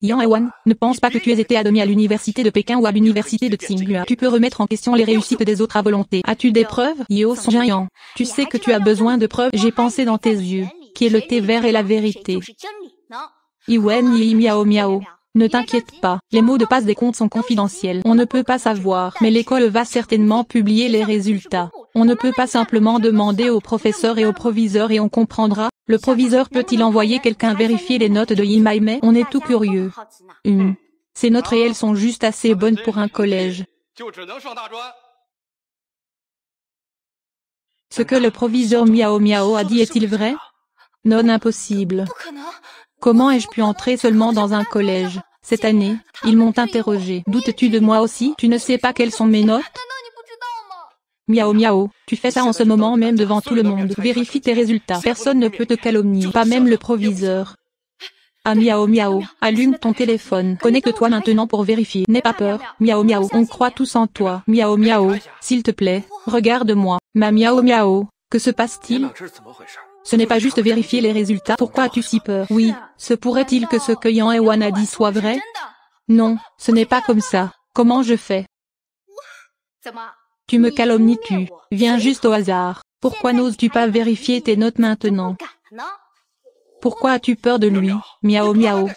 Yang Ewan, ne pense pas que tu aies été admis à l'université de Pékin ou à l'université de Tsinghua. Tu peux remettre en question les réussites des autres à volonté. As-tu des preuves? Yo Songyang, tu sais que tu as besoin de preuves. J'ai pensé dans tes yeux, qui est le thé vert et la vérité. Iwan Miao Miao. Ne t'inquiète pas, les mots de passe des comptes sont confidentiels. On ne peut pas savoir, mais l'école va certainement publier les résultats. On ne peut pas simplement demander au professeur et au proviseur et on comprendra. Le proviseur peut-il envoyer quelqu'un vérifier les notes de Yimaime? On est tout curieux. Ces notes réelles sont juste assez bonnes pour un collège. Ce que le proviseur Miao Miao a dit est-il vrai? Non, impossible. Comment ai-je pu entrer seulement dans un collège? Cette année, ils m'ont interrogé. Doutes-tu de moi aussi? Tu ne sais pas quelles sont mes notes? Miao Miao, tu fais ça en ce moment même devant tout le monde. Vérifie tes résultats. Personne ne peut te calomnier, pas même le proviseur. Ah Miao Miao, allume ton téléphone. Connecte-toi maintenant pour vérifier. N'aie pas peur, Miao Miao. On croit tous en toi. Miao Miao, s'il te plaît, regarde-moi. Ma Miao Miao, que se passe-t-il? Ce n'est pas juste vérifier les résultats. Pourquoi as-tu si peur? Oui, se pourrait-il que ce que Yang Ewan a dit soit vrai? Non, ce n'est pas comme ça. Comment je fais? Tu me calomnies-tu? Viens juste au hasard. Pourquoi n'oses-tu pas vérifier tes notes maintenant? Pourquoi as-tu peur de lui? Miao Miao.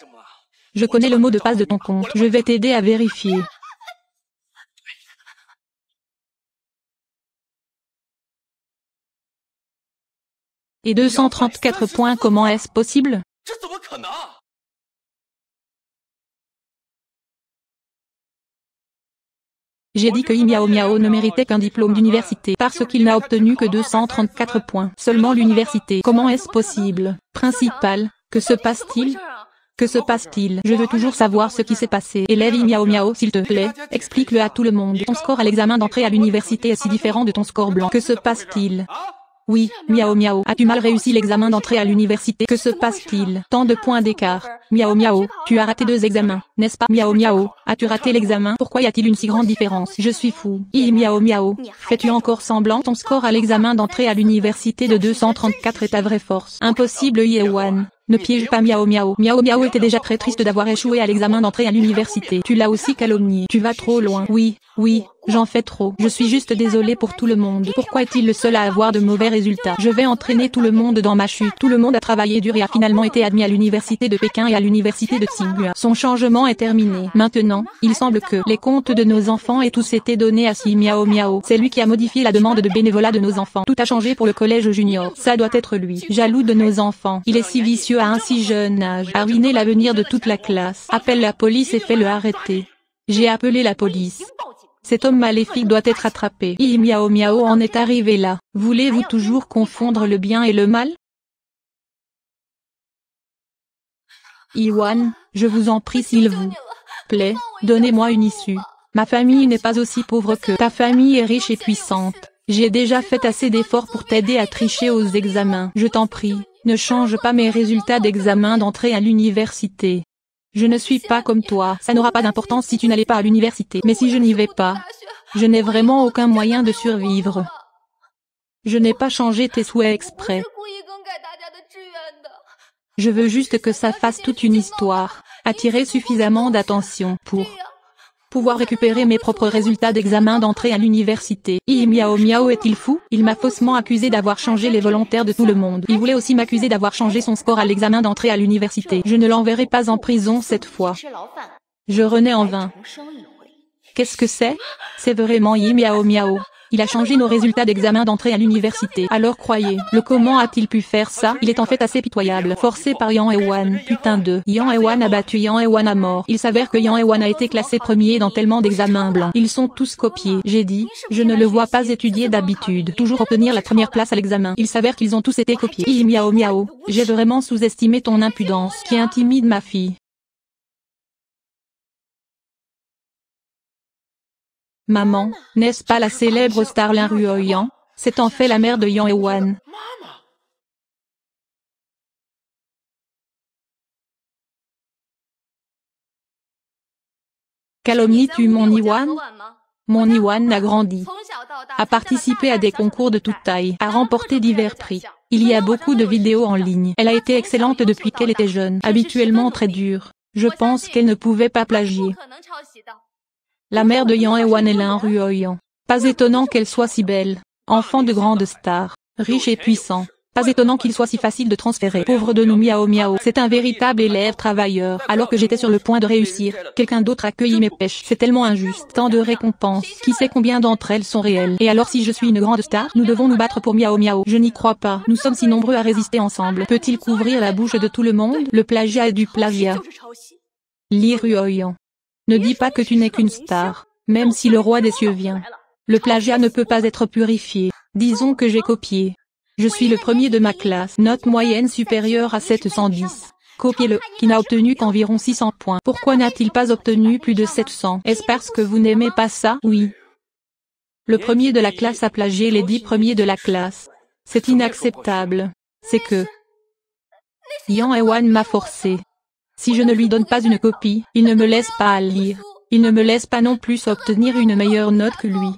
Je connais le mot de passe de ton compte. Je vais t'aider à vérifier. Et 234 points, comment est-ce possible? J'ai dit que Miao Miao ne méritait qu'un diplôme d'université parce qu'il n'a obtenu que 234 points. Seulement l'université. Comment est-ce possible? Principal, que se passe-t-il? Que se passe-t-il? Je veux toujours savoir ce qui s'est passé. Élève Miao Miao, s'il te plaît, explique-le à tout le monde. Ton score à l'examen d'entrée à l'université est si différent de ton score blanc. Que se passe-t-il? Oui, Miao Miao, as-tu mal réussi l'examen d'entrée à l'université? Que se passe-t-il? Tant de points d'écart. Miao Miao, tu as raté 2 examens, n'est-ce pas? Miao Miao, as-tu raté l'examen? Pourquoi y a-t-il une si grande différence? Je suis fou. Miao Miao, fais-tu encore semblant? Ton score à l'examen d'entrée à l'université de 234 est ta vraie force. Impossible Yewan. Ne piège pas Miao Miao. Miao Miao était déjà très triste d'avoir échoué à l'examen d'entrée à l'université. Tu l'as aussi calomnié. Tu vas trop loin. Oui, J'en fais trop. Je suis juste désolé pour tout le monde. Pourquoi est-il le seul à avoir de mauvais résultats? Je vais entraîner tout le monde dans ma chute. Tout le monde a travaillé dur et a finalement été admis à l'université de Pékin et à l'université de Tsinghua. Son changement est terminé. Maintenant, il semble que les comptes de nos enfants aient tous été donnés à Si Miao Miao. C'est lui qui a modifié la demande de bénévolat de nos enfants. Tout a changé pour le collège junior. Ça doit être lui. Jaloux de nos enfants. Il est si vicieux à un si jeune âge. A ruiné l'avenir de toute la classe. Appelle la police et fais-le arrêter. J'ai appelé la police. Cet homme maléfique doit être attrapé. Miao Miao en est arrivé là. Voulez-vous toujours confondre le bien et le mal? Iwan, je vous en prie s'il vous plaît, donnez-moi une issue. Ma famille n'est pas aussi pauvre que ta famille est riche et puissante. J'ai déjà fait assez d'efforts pour t'aider à tricher aux examens. Je t'en prie, ne change pas mes résultats d'examen d'entrée à l'université. Je ne suis pas comme toi. Ça n'aura pas d'importance si tu n'allais pas à l'université. Mais si je n'y vais pas, je n'ai vraiment aucun moyen de survivre. Je n'ai pas changé tes souhaits exprès. Je veux juste que ça fasse toute une histoire, attirer suffisamment d'attention pour pouvoir récupérer mes propres résultats d'examen d'entrée à l'université. Miao Miao est-il fou? Il m'a faussement accusé d'avoir changé les volontaires de tout le monde. Il voulait aussi m'accuser d'avoir changé son score à l'examen d'entrée à l'université. Je ne l'enverrai pas en prison cette fois. Je renais en vain. Qu'est-ce que c'est? C'est vraiment Miao Miao. Il a changé nos résultats d'examen d'entrée à l'université. Alors croyez-le, comment a-t-il pu faire ça? Il est en fait assez pitoyable. Forcé par Yang Ewan. Putain de. Yang Ewan a battu Yang Ewan à mort. Il s'avère que Yang Ewan a été classé premier dans tellement d'examens blancs. Ils sont tous copiés. J'ai dit, je ne le vois pas étudier d'habitude. Toujours obtenir la première place à l'examen. Il s'avère qu'ils ont tous été copiés. Miao Miao. J'ai vraiment sous-estimé ton impudence, qui intimide ma fille. Maman, n'est-ce pas la célèbre star Lin Ruoyan? C'est en fait la mère de Yang Ewan. Calomnies-tu mon Iwan? Mon Iwan a grandi, a participé à des concours de toute taille, a remporté divers prix. Il y a beaucoup de vidéos en ligne. Elle a été excellente depuis qu'elle était jeune, habituellement très dure. Je pense qu'elle ne pouvait pas plagier. La mère de Yang Ewan est Lin Ruoyan. Pas étonnant qu'elle soit si belle. Enfant de grande star, riche et puissant. Pas étonnant qu'il soit si facile de transférer. Pauvre de nous Miao Miao. C'est un véritable élève travailleur. Alors que j'étais sur le point de réussir, quelqu'un d'autre a cueilli mes pêches. C'est tellement injuste. Tant de récompenses. Qui sait combien d'entre elles sont réelles? Et alors si je suis une grande star, nous devons nous battre pour Miao Miao. Je n'y crois pas. Nous sommes si nombreux à résister ensemble. Peut-il couvrir la bouche de tout le monde? Le plagiat est du plagiat. Li Ruoyan. Ne dis pas que tu n'es qu'une star, même si le roi des cieux vient. Le plagiat ne peut pas être purifié. Disons que j'ai copié. Je suis le premier de ma classe. Note moyenne supérieure à 710. Copiez-le, qui n'a obtenu qu'environ 600 points. Pourquoi n'a-t-il pas obtenu plus de 700? Est-ce parce que vous n'aimez pas ça? Oui. Le premier de la classe a plagié les 10 premiers de la classe. C'est inacceptable. C'est que Yang Ewan m'a forcé. Si je ne lui donne pas une copie, il ne me laisse pas lire. Il ne me laisse pas non plus obtenir une meilleure note que lui.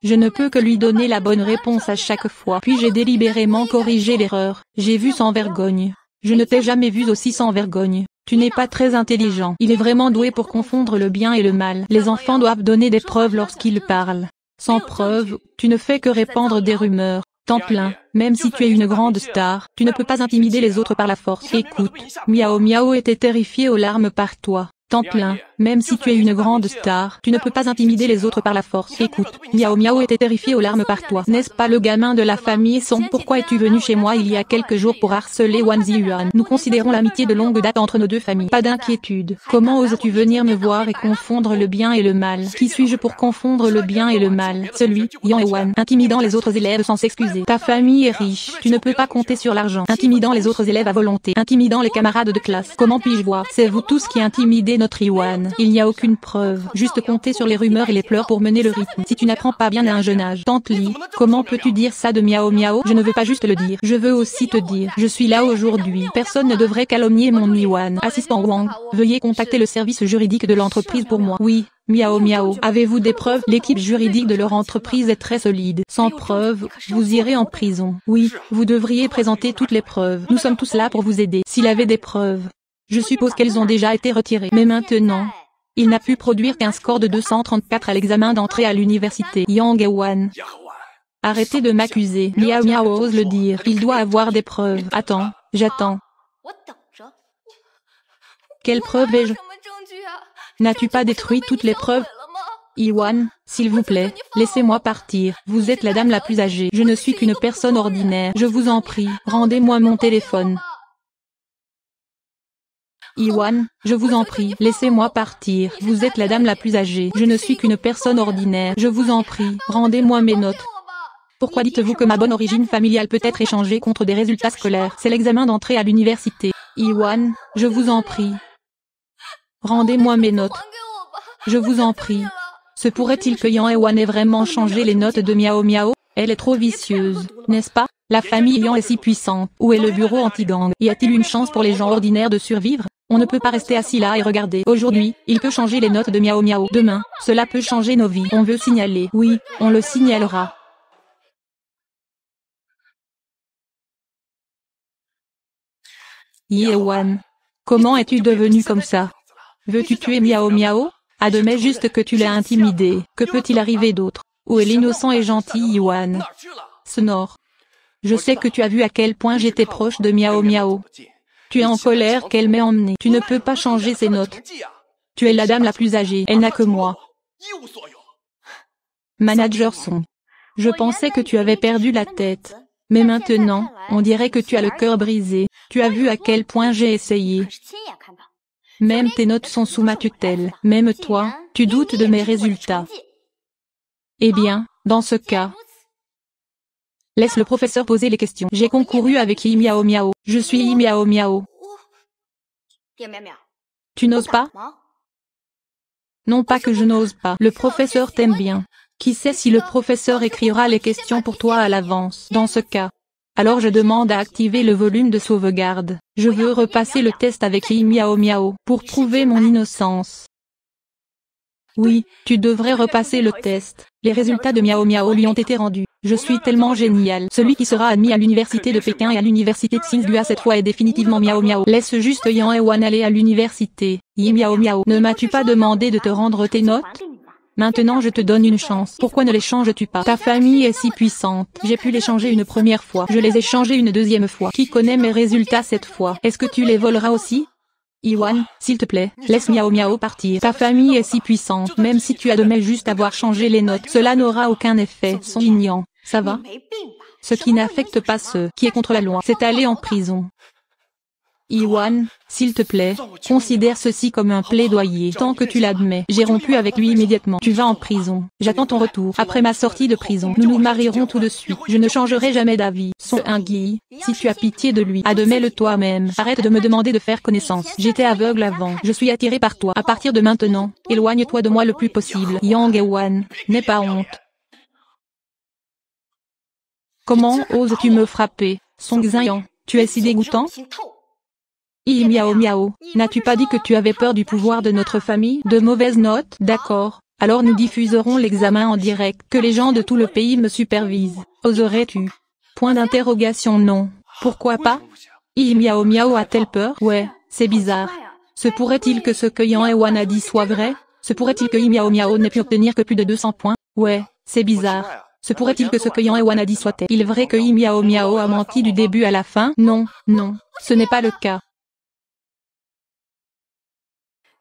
Je ne peux que lui donner la bonne réponse à chaque fois. Puis j'ai délibérément corrigé l'erreur. J'ai vu sans vergogne. Je ne t'ai jamais vu aussi sans vergogne. Tu n'es pas très intelligent. Il est vraiment doué pour confondre le bien et le mal. Les enfants doivent donner des preuves lorsqu'ils parlent. Sans preuve, tu ne fais que répandre des rumeurs. Temps plein, même si tu es une grande star, tu ne peux pas intimider les autres par la force. Écoute, Miao Miao était terrifié aux larmes par toi. Temps plein, même si tu es une grande star, tu ne peux pas intimider les autres par la force. Écoute, Miao Miao était terrifié aux larmes par toi. N'est-ce pas le gamin de la famille Song? Pourquoi es-tu venu chez moi il y a quelques jours pour harceler Wan Ziyuan? Nous considérons l'amitié de longue date entre nos deux familles. Pas d'inquiétude. Comment oses-tu venir me voir et confondre le bien et le mal? Qui suis-je pour confondre le bien et le mal? Celui, Yang Ewan, intimidant les autres élèves sans s'excuser. Ta famille est riche, tu ne peux pas compter sur l'argent. Intimidant les autres élèves à volonté. Intimidant les camarades de classe. Comment puis-je voir? C'est vous tous qui intimidez notre Iwan. Il n'y a aucune preuve. Juste compter sur les rumeurs et les pleurs pour mener le rythme. Si tu n'apprends pas bien à un jeune âge. Tante Li, comment peux-tu dire ça de Miao Miao? Je ne veux pas juste le dire. Je veux aussi te dire. Je suis là aujourd'hui. Personne ne devrait calomnier mon Iwan. Assistant Wang, veuillez contacter le service juridique de l'entreprise pour moi. Oui. Miao Miao, avez-vous des preuves? L'équipe juridique de leur entreprise est très solide. Sans preuves, vous irez en prison. Oui, vous devriez présenter toutes les preuves. Nous sommes tous là pour vous aider. S'il avait des preuves. Je suppose qu'elles ont déjà été retirées. Mais maintenant, Il n'a pu produire qu'un score de 234 à l'examen d'entrée à l'université. Yang Ewan. Arrêtez de m'accuser. Miao Miao ose le dire. Il doit avoir des preuves. Attends, j'attends. Quelle preuve ai-je? N'as-tu pas détruit toutes les preuves? Ewan, s'il vous plaît, laissez-moi partir. Vous êtes la dame la plus âgée. Je ne suis qu'une personne ordinaire. Je vous en prie, rendez-moi mon téléphone. Ewan, je vous en prie, laissez-moi partir. Vous êtes la dame la plus âgée. Je ne suis qu'une personne ordinaire. Je vous en prie, rendez-moi mes notes. Pourquoi dites-vous que ma bonne origine familiale peut être échangée contre des résultats scolaires? C'est l'examen d'entrée à l'université. Ewan, je vous en prie. Rendez-moi mes notes. Je vous en prie. Se pourrait-il que Yang Ewan ait vraiment changé les notes de Miao Miao? Elle est trop vicieuse, n'est-ce pas? La famille Yang est si puissante. Où est le bureau anti-gang? Y a-t-il une chance pour les gens ordinaires de survivre? On ne peut pas rester assis là et regarder. Aujourd'hui, il peut changer les notes de Miao Miao. Demain, cela peut changer nos vies. On veut signaler. Oui, on le signalera. Ewan, comment es-tu devenu comme ça? Veux-tu tuer Miao Miao? Admets juste que tu l'as intimidé. Que peut-il arriver d'autre? Où est l'innocent et gentil Ewan? Snore. Je sais que tu as vu à quel point j'étais proche de Miao Miao. Tu es en colère qu'elle m'ait emmené. Tu ne peux pas changer ses notes. Tu es la dame la plus âgée. Elle n'a que moi. Manager son. Je pensais que tu avais perdu la tête. Mais maintenant, on dirait que tu as le cœur brisé. Tu as vu à quel point j'ai essayé. Même tes notes sont sous ma tutelle. Même toi, tu doutes de mes résultats. Eh bien, dans ce cas, laisse le professeur poser les questions. J'ai concouru avec Yi Miao Miao. Je suis Yi Miao Miao. Tu n'oses pas? Non pas que je n'ose pas. Le professeur t'aime bien. Qui sait si le professeur écrira les questions pour toi à l'avance. Dans ce cas, alors je demande à activer le volume de sauvegarde. Je veux repasser le test avec Yi Miao Miao pour prouver mon innocence. Oui, tu devrais repasser le test. Les résultats de Miao Miao lui ont été rendus. Je suis tellement génial. Celui qui sera admis à l'université de Pékin et à l'université de Tsinghua cette fois est définitivement Miao Miao. Laisse juste Yang Ewan aller à l'université. Yi Miao Miao, ne m'as-tu pas demandé de te rendre tes notes? Maintenant je te donne une chance. Pourquoi ne les changes-tu pas? Ta famille est si puissante. J'ai pu les changer une première fois. Je les ai changés une deuxième fois. Qui connaît mes résultats cette fois? Est-ce que tu les voleras aussi? Ewan, s'il te plaît, laisse Miao Miao partir. Ta famille est si puissante. Même si tu admets juste avoir changé les notes, cela n'aura aucun effet. Son ignorant. Ça va? Ce qui n'affecte pas ceux qui est contre la loi, c'est aller en prison. Ewan, s'il te plaît, considère ceci comme un plaidoyer. Tant que tu l'admets, j'ai rompu avec lui immédiatement. Tu vas en prison. J'attends ton retour. Après ma sortie de prison, nous nous marierons tout de suite. Je ne changerai jamais d'avis. Son Guy, si tu as pitié de lui, admets-le toi-même. Arrête de me demander de faire connaissance. J'étais aveugle avant. Je suis attiré par toi. À partir de maintenant, éloigne-toi de moi le plus possible. Yang Ewan, n'aie pas honte. Comment oses-tu me frapper? Song Xian, tu es si dégoûtant? Yi Miao Miao, n'as-tu pas dit que tu avais peur du pouvoir de notre famille? De mauvaises notes? D'accord, alors nous diffuserons l'examen en direct. Que les gens de tout le pays me supervisent. Oserais-tu? Point d'interrogation non. Pourquoi pas? Yi Miao Miao a-t-elle peur? Ouais, c'est bizarre. Se pourrait-il que ce que Yang Ewan a dit soit vrai? Se pourrait-il que Yi Miao Miao n'ait pu obtenir que plus de 200 points? Ouais, c'est bizarre. Se pourrait-il que ce que Yang Ewan a dit soit-il vrai que Yi Miao Miao a menti du début à la fin? Non, non, ce n'est pas le cas.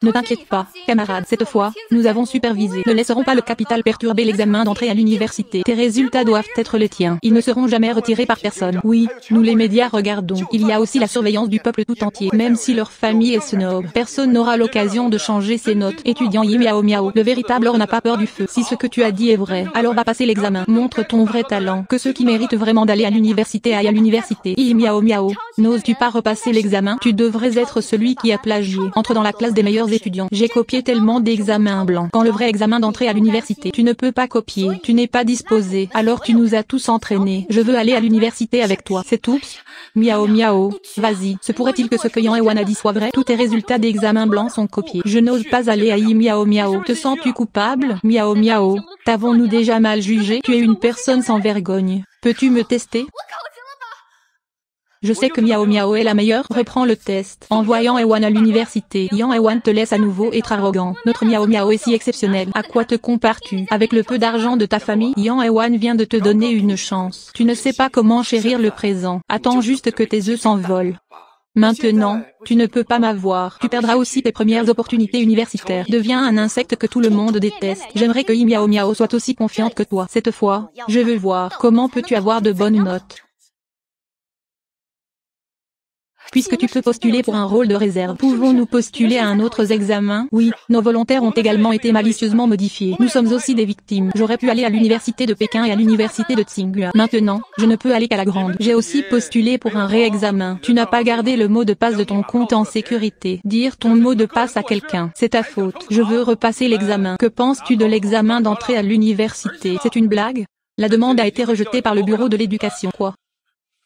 Ne t'inquiète pas, camarade, cette fois, nous avons supervisé. Ne laisserons pas le capital perturber l'examen d'entrée à l'université. Tes résultats doivent être les tiens. Ils ne seront jamais retirés par personne. Oui, nous les médias regardons. Il y a aussi la surveillance du peuple tout entier. Même si leur famille est snob, personne n'aura l'occasion de changer ses notes. Étudiant Yi Miao Miao, le véritable or n'a pas peur du feu. Si ce que tu as dit est vrai, alors va passer l'examen. Montre ton vrai talent. Que ceux qui méritent vraiment d'aller à l'université aillent à l'université. Yi Miao Miao, n'oses-tu pas repasser l'examen? Tu devrais être celui qui a plagié. Entre dans la classe des meilleurs étudiants. J'ai copié tellement d'examens blancs. Quand le vrai examen d'entrée à l'université, tu ne peux pas copier. Tu n'es pas disposé. Alors tu nous as tous entraînés. Je veux aller à l'université avec toi. C'est tout? Miao Miao, vas-y. Se pourrait-il que ce que Yang Ewan a dit soit vrai? Tous tes résultats d'examen blancs sont copiés. Je n'ose pas aller à Yi Miao Miao. Te sens-tu coupable? Miao Miao, t'avons-nous déjà mal jugé? Tu es une personne sans vergogne. Peux-tu me tester? Je sais que Miao Miao est la meilleure. Reprends le test. En voyant Ewan à l'université, Yang Ewan te laisse à nouveau être arrogant. Notre Miao Miao est si exceptionnel. À quoi te compares-tu? Avec le peu d'argent de ta famille, Yang Ewan vient de te donner une chance. Tu ne sais pas comment chérir le présent. Attends juste que tes œufs s'envolent. Maintenant, tu ne peux pas m'avoir. Tu perdras aussi tes premières opportunités universitaires. Deviens un insecte que tout le monde déteste. J'aimerais que Miao Miao soit aussi confiante que toi. Cette fois, je veux voir comment peux-tu avoir de bonnes notes. Puisque tu peux postuler pour un rôle de réserve, pouvons-nous postuler à un autre examen? Oui, nos volontaires ont également été malicieusement modifiés. Nous sommes aussi des victimes. J'aurais pu aller à l'université de Pékin et à l'université de Tsinghua. Maintenant, je ne peux aller qu'à la grande. J'ai aussi postulé pour un réexamen. Tu n'as pas gardé le mot de passe de ton compte en sécurité. Dire ton mot de passe à quelqu'un, c'est ta faute. Je veux repasser l'examen. Que penses-tu de l'examen d'entrée à l'université? C'est une blague? La demande a été rejetée par le bureau de l'éducation. Quoi?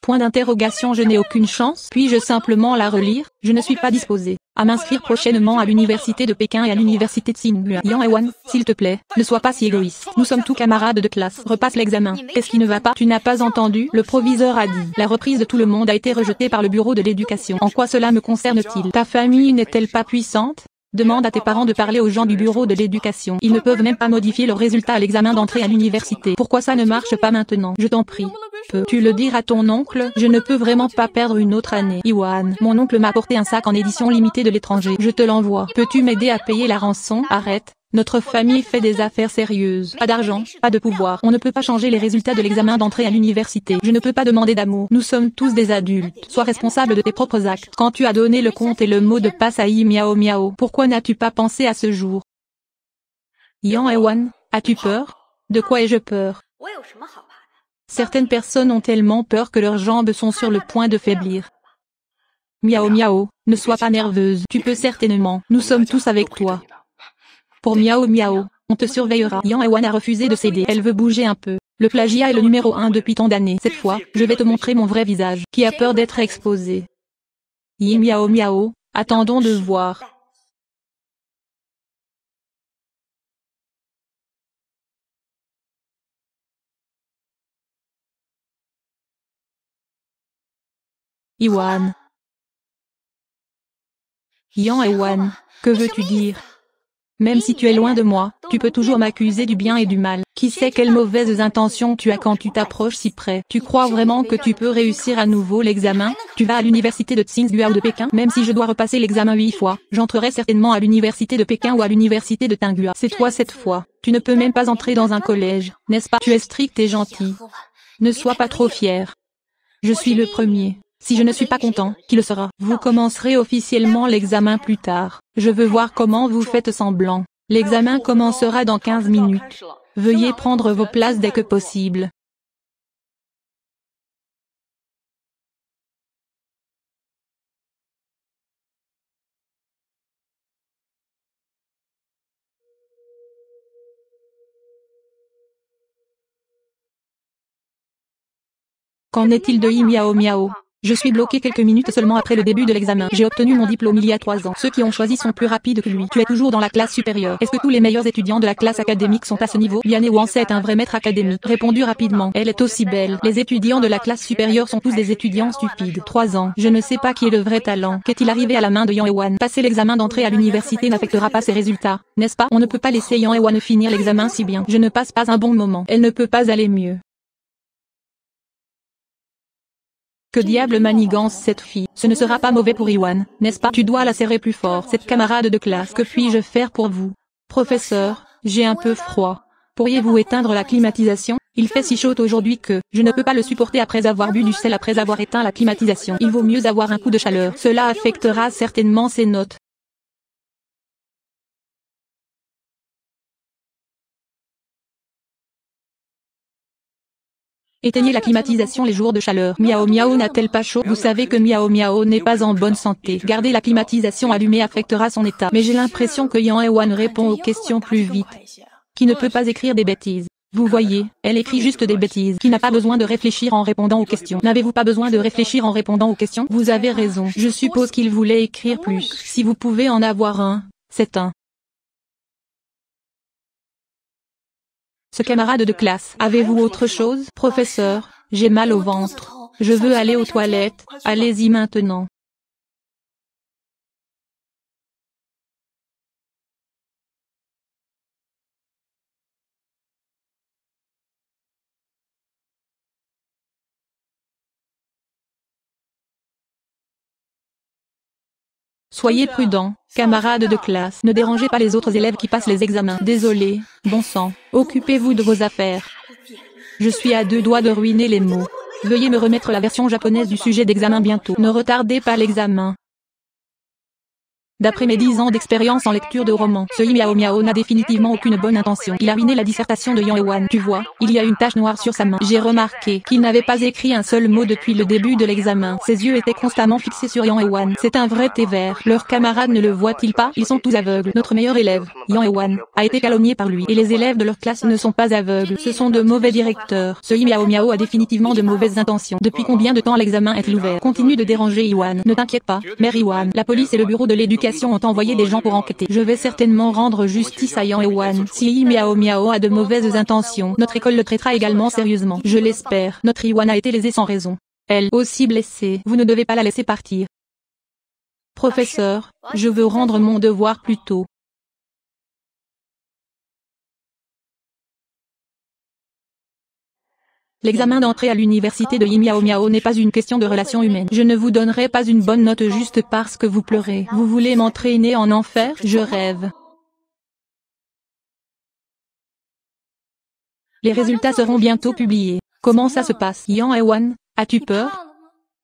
Point d'interrogation. Je n'ai aucune chance. Puis-je simplement la relire? Je ne suis pas disposé à m'inscrire prochainement à l'université de Pékin et à l'université de Tsinghua. Yang Ewan, s'il te plaît, ne sois pas si égoïste. Nous sommes tous camarades de classe. Repasse l'examen. Qu'est-ce qui ne va pas? Tu n'as pas entendu? Le proviseur a dit. La reprise de tout le monde a été rejetée par le bureau de l'éducation. En quoi cela me concerne-t-il? Ta famille n'est-elle pas puissante? Demande à tes parents de parler aux gens du bureau de l'éducation. Ils ne peuvent même pas modifier le résultat à l'examen d'entrée à l'université. Pourquoi ça ne marche pas maintenant? Je t'en prie. Peux-tu le dire à ton oncle? Je ne peux vraiment pas perdre une autre année. Iwan, mon oncle m'a apporté un sac en édition limitée de l'étranger. Je te l'envoie. Peux-tu m'aider à payer la rançon? Arrête. Notre famille fait des affaires sérieuses. Pas d'argent, pas de pouvoir. On ne peut pas changer les résultats de l'examen d'entrée à l'université. Je ne peux pas demander d'amour. Nous sommes tous des adultes. Sois responsable de tes propres actes. Quand tu as donné le compte et le mot de passe à Miao Miao, pourquoi n'as-tu pas pensé à ce jour? Yang Ewan, as-tu peur? De quoi ai-je peur? Certaines personnes ont tellement peur que leurs jambes sont sur le point de faiblir. Miao Miao, ne sois pas nerveuse. Tu peux certainement. Nous sommes tous avec toi. Pour Miao Miao, on te surveillera. Yang Ewan a refusé de céder. Elle veut bouger un peu. Le plagiat est le numéro 1 depuis tant d'années. Cette fois, je vais te montrer mon vrai visage. Qui a peur d'être exposé? Miao Miao, attendons de voir. Iwan. Yang Ewan, que veux-tu dire? Même si tu es loin de moi, tu peux toujours m'accuser du bien et du mal. Qui sait quelles mauvaises intentions tu as quand tu t'approches si près? Tu crois vraiment que tu peux réussir à nouveau l'examen? Tu vas à l'université de Tsinghua ou de Pékin? Même si je dois repasser l'examen 8 fois, j'entrerai certainement à l'université de Pékin ou à l'université de Tsinghua. C'est toi cette fois. Tu ne peux même pas entrer dans un collège, n'est-ce pas? Tu es strict et gentil. Ne sois pas trop fier. Je suis le premier. Si je ne suis pas content, qui le sera? Vous commencerez officiellement l'examen plus tard. Je veux voir comment vous faites semblant. L'examen commencera dans 15 minutes. Veuillez prendre vos places dès que possible. Qu'en est-il de Miao Miao? Je suis bloqué quelques minutes seulement après le début de l'examen. J'ai obtenu mon diplôme il y a 3 ans. Ceux qui ont choisi sont plus rapides que lui. Tu es toujours dans la classe supérieure. Est-ce que tous les meilleurs étudiants de la classe académique sont à ce niveau? Liane Wanse est un vrai maître académique. Répondu rapidement. Elle est aussi belle. Les étudiants de la classe supérieure sont tous des étudiants stupides. 3 ans. Je ne sais pas qui est le vrai talent. Qu'est-il arrivé à la main de Yang Ewan? Passer l'examen d'entrée à l'université n'affectera pas ses résultats, n'est-ce pas? On ne peut pas laisser Yang Ewan finir l'examen si bien. Je ne passe pas un bon moment. Elle ne peut pas aller mieux. Que diable manigance cette fille? Ce ne sera pas mauvais pour Iwan, n'est-ce pas? Tu dois la serrer plus fort. Cette camarade de classe. Que puis-je faire pour vous? Professeur, j'ai un peu froid. Pourriez-vous éteindre la climatisation? Il fait si chaud aujourd'hui que je ne peux pas le supporter après avoir bu du sel après avoir éteint la climatisation. Il vaut mieux avoir un coup de chaleur. Cela affectera certainement ses notes. Éteignez la climatisation les jours de chaleur. Miao Miao n'a-t-elle pas chaud? Vous savez que Miao Miao n'est pas en bonne santé. Garder la climatisation allumée affectera son état. Mais j'ai l'impression que Yang Ewan répond aux questions plus vite. Qui ne peut pas écrire des bêtises. Vous voyez, elle écrit juste des bêtises. Qui n'a pas besoin de réfléchir en répondant aux questions. N'avez-vous pas besoin de réfléchir en répondant aux questions? Vous avez raison. Je suppose qu'il voulait écrire plus. Si vous pouvez en avoir un, c'est un. Ce camarade de classe. Avez-vous autre chose? Professeur, j'ai mal au ventre. Je veux aller aux toilettes, allez-y maintenant. Soyez prudents, camarades de classe. Ne dérangez pas les autres élèves qui passent les examens. Désolé, bon sang. Occupez-vous de vos affaires. Je suis à 2 doigts de ruiner les mots. Veuillez me remettre la version japonaise du sujet d'examen bientôt. Ne retardez pas l'examen. D'après mes 10 ans d'expérience en lecture de romans, ce Miao Miao n'a définitivement aucune bonne intention. Il a ruiné la dissertation de Yang Ewan. Tu vois, il y a une tache noire sur sa main. J'ai remarqué qu'il n'avait pas écrit un seul mot depuis le début de l'examen. Ses yeux étaient constamment fixés sur Yang Ewan. C'est un vrai thé vert. Leurs camarades ne le voient-ils pas? Ils sont tous aveugles. Notre meilleur élève, Yang Ewan, a été calomnié par lui. Et les élèves de leur classe ne sont pas aveugles. Ce sont de mauvais directeurs. Ce Miao Miao a définitivement de mauvaises intentions. Depuis combien de temps l'examen est-il ouvert? Continue de déranger Iwan. Ne t'inquiète pas, mère Iwan. La police et le bureau de l'éducation ont envoyé des gens pour enquêter. Je vais certainement rendre justice à Yang Ewan. Si Miao Miao a de mauvaises intentions, notre école le traitera également sérieusement. Je l'espère. Notre Iwan a été lésée sans raison. Elle aussi blessée. Vous ne devez pas la laisser partir. Professeur, je veux rendre mon devoir plus tôt. L'examen d'entrée à l'université de Miao Miao n'est pas une question de relations humaines. Je ne vous donnerai pas une bonne note juste parce que vous pleurez. Vous voulez m'entraîner en enfer? Je rêve. Les résultats seront bientôt publiés. Comment ça se passe? Yang Ewan, as-tu peur?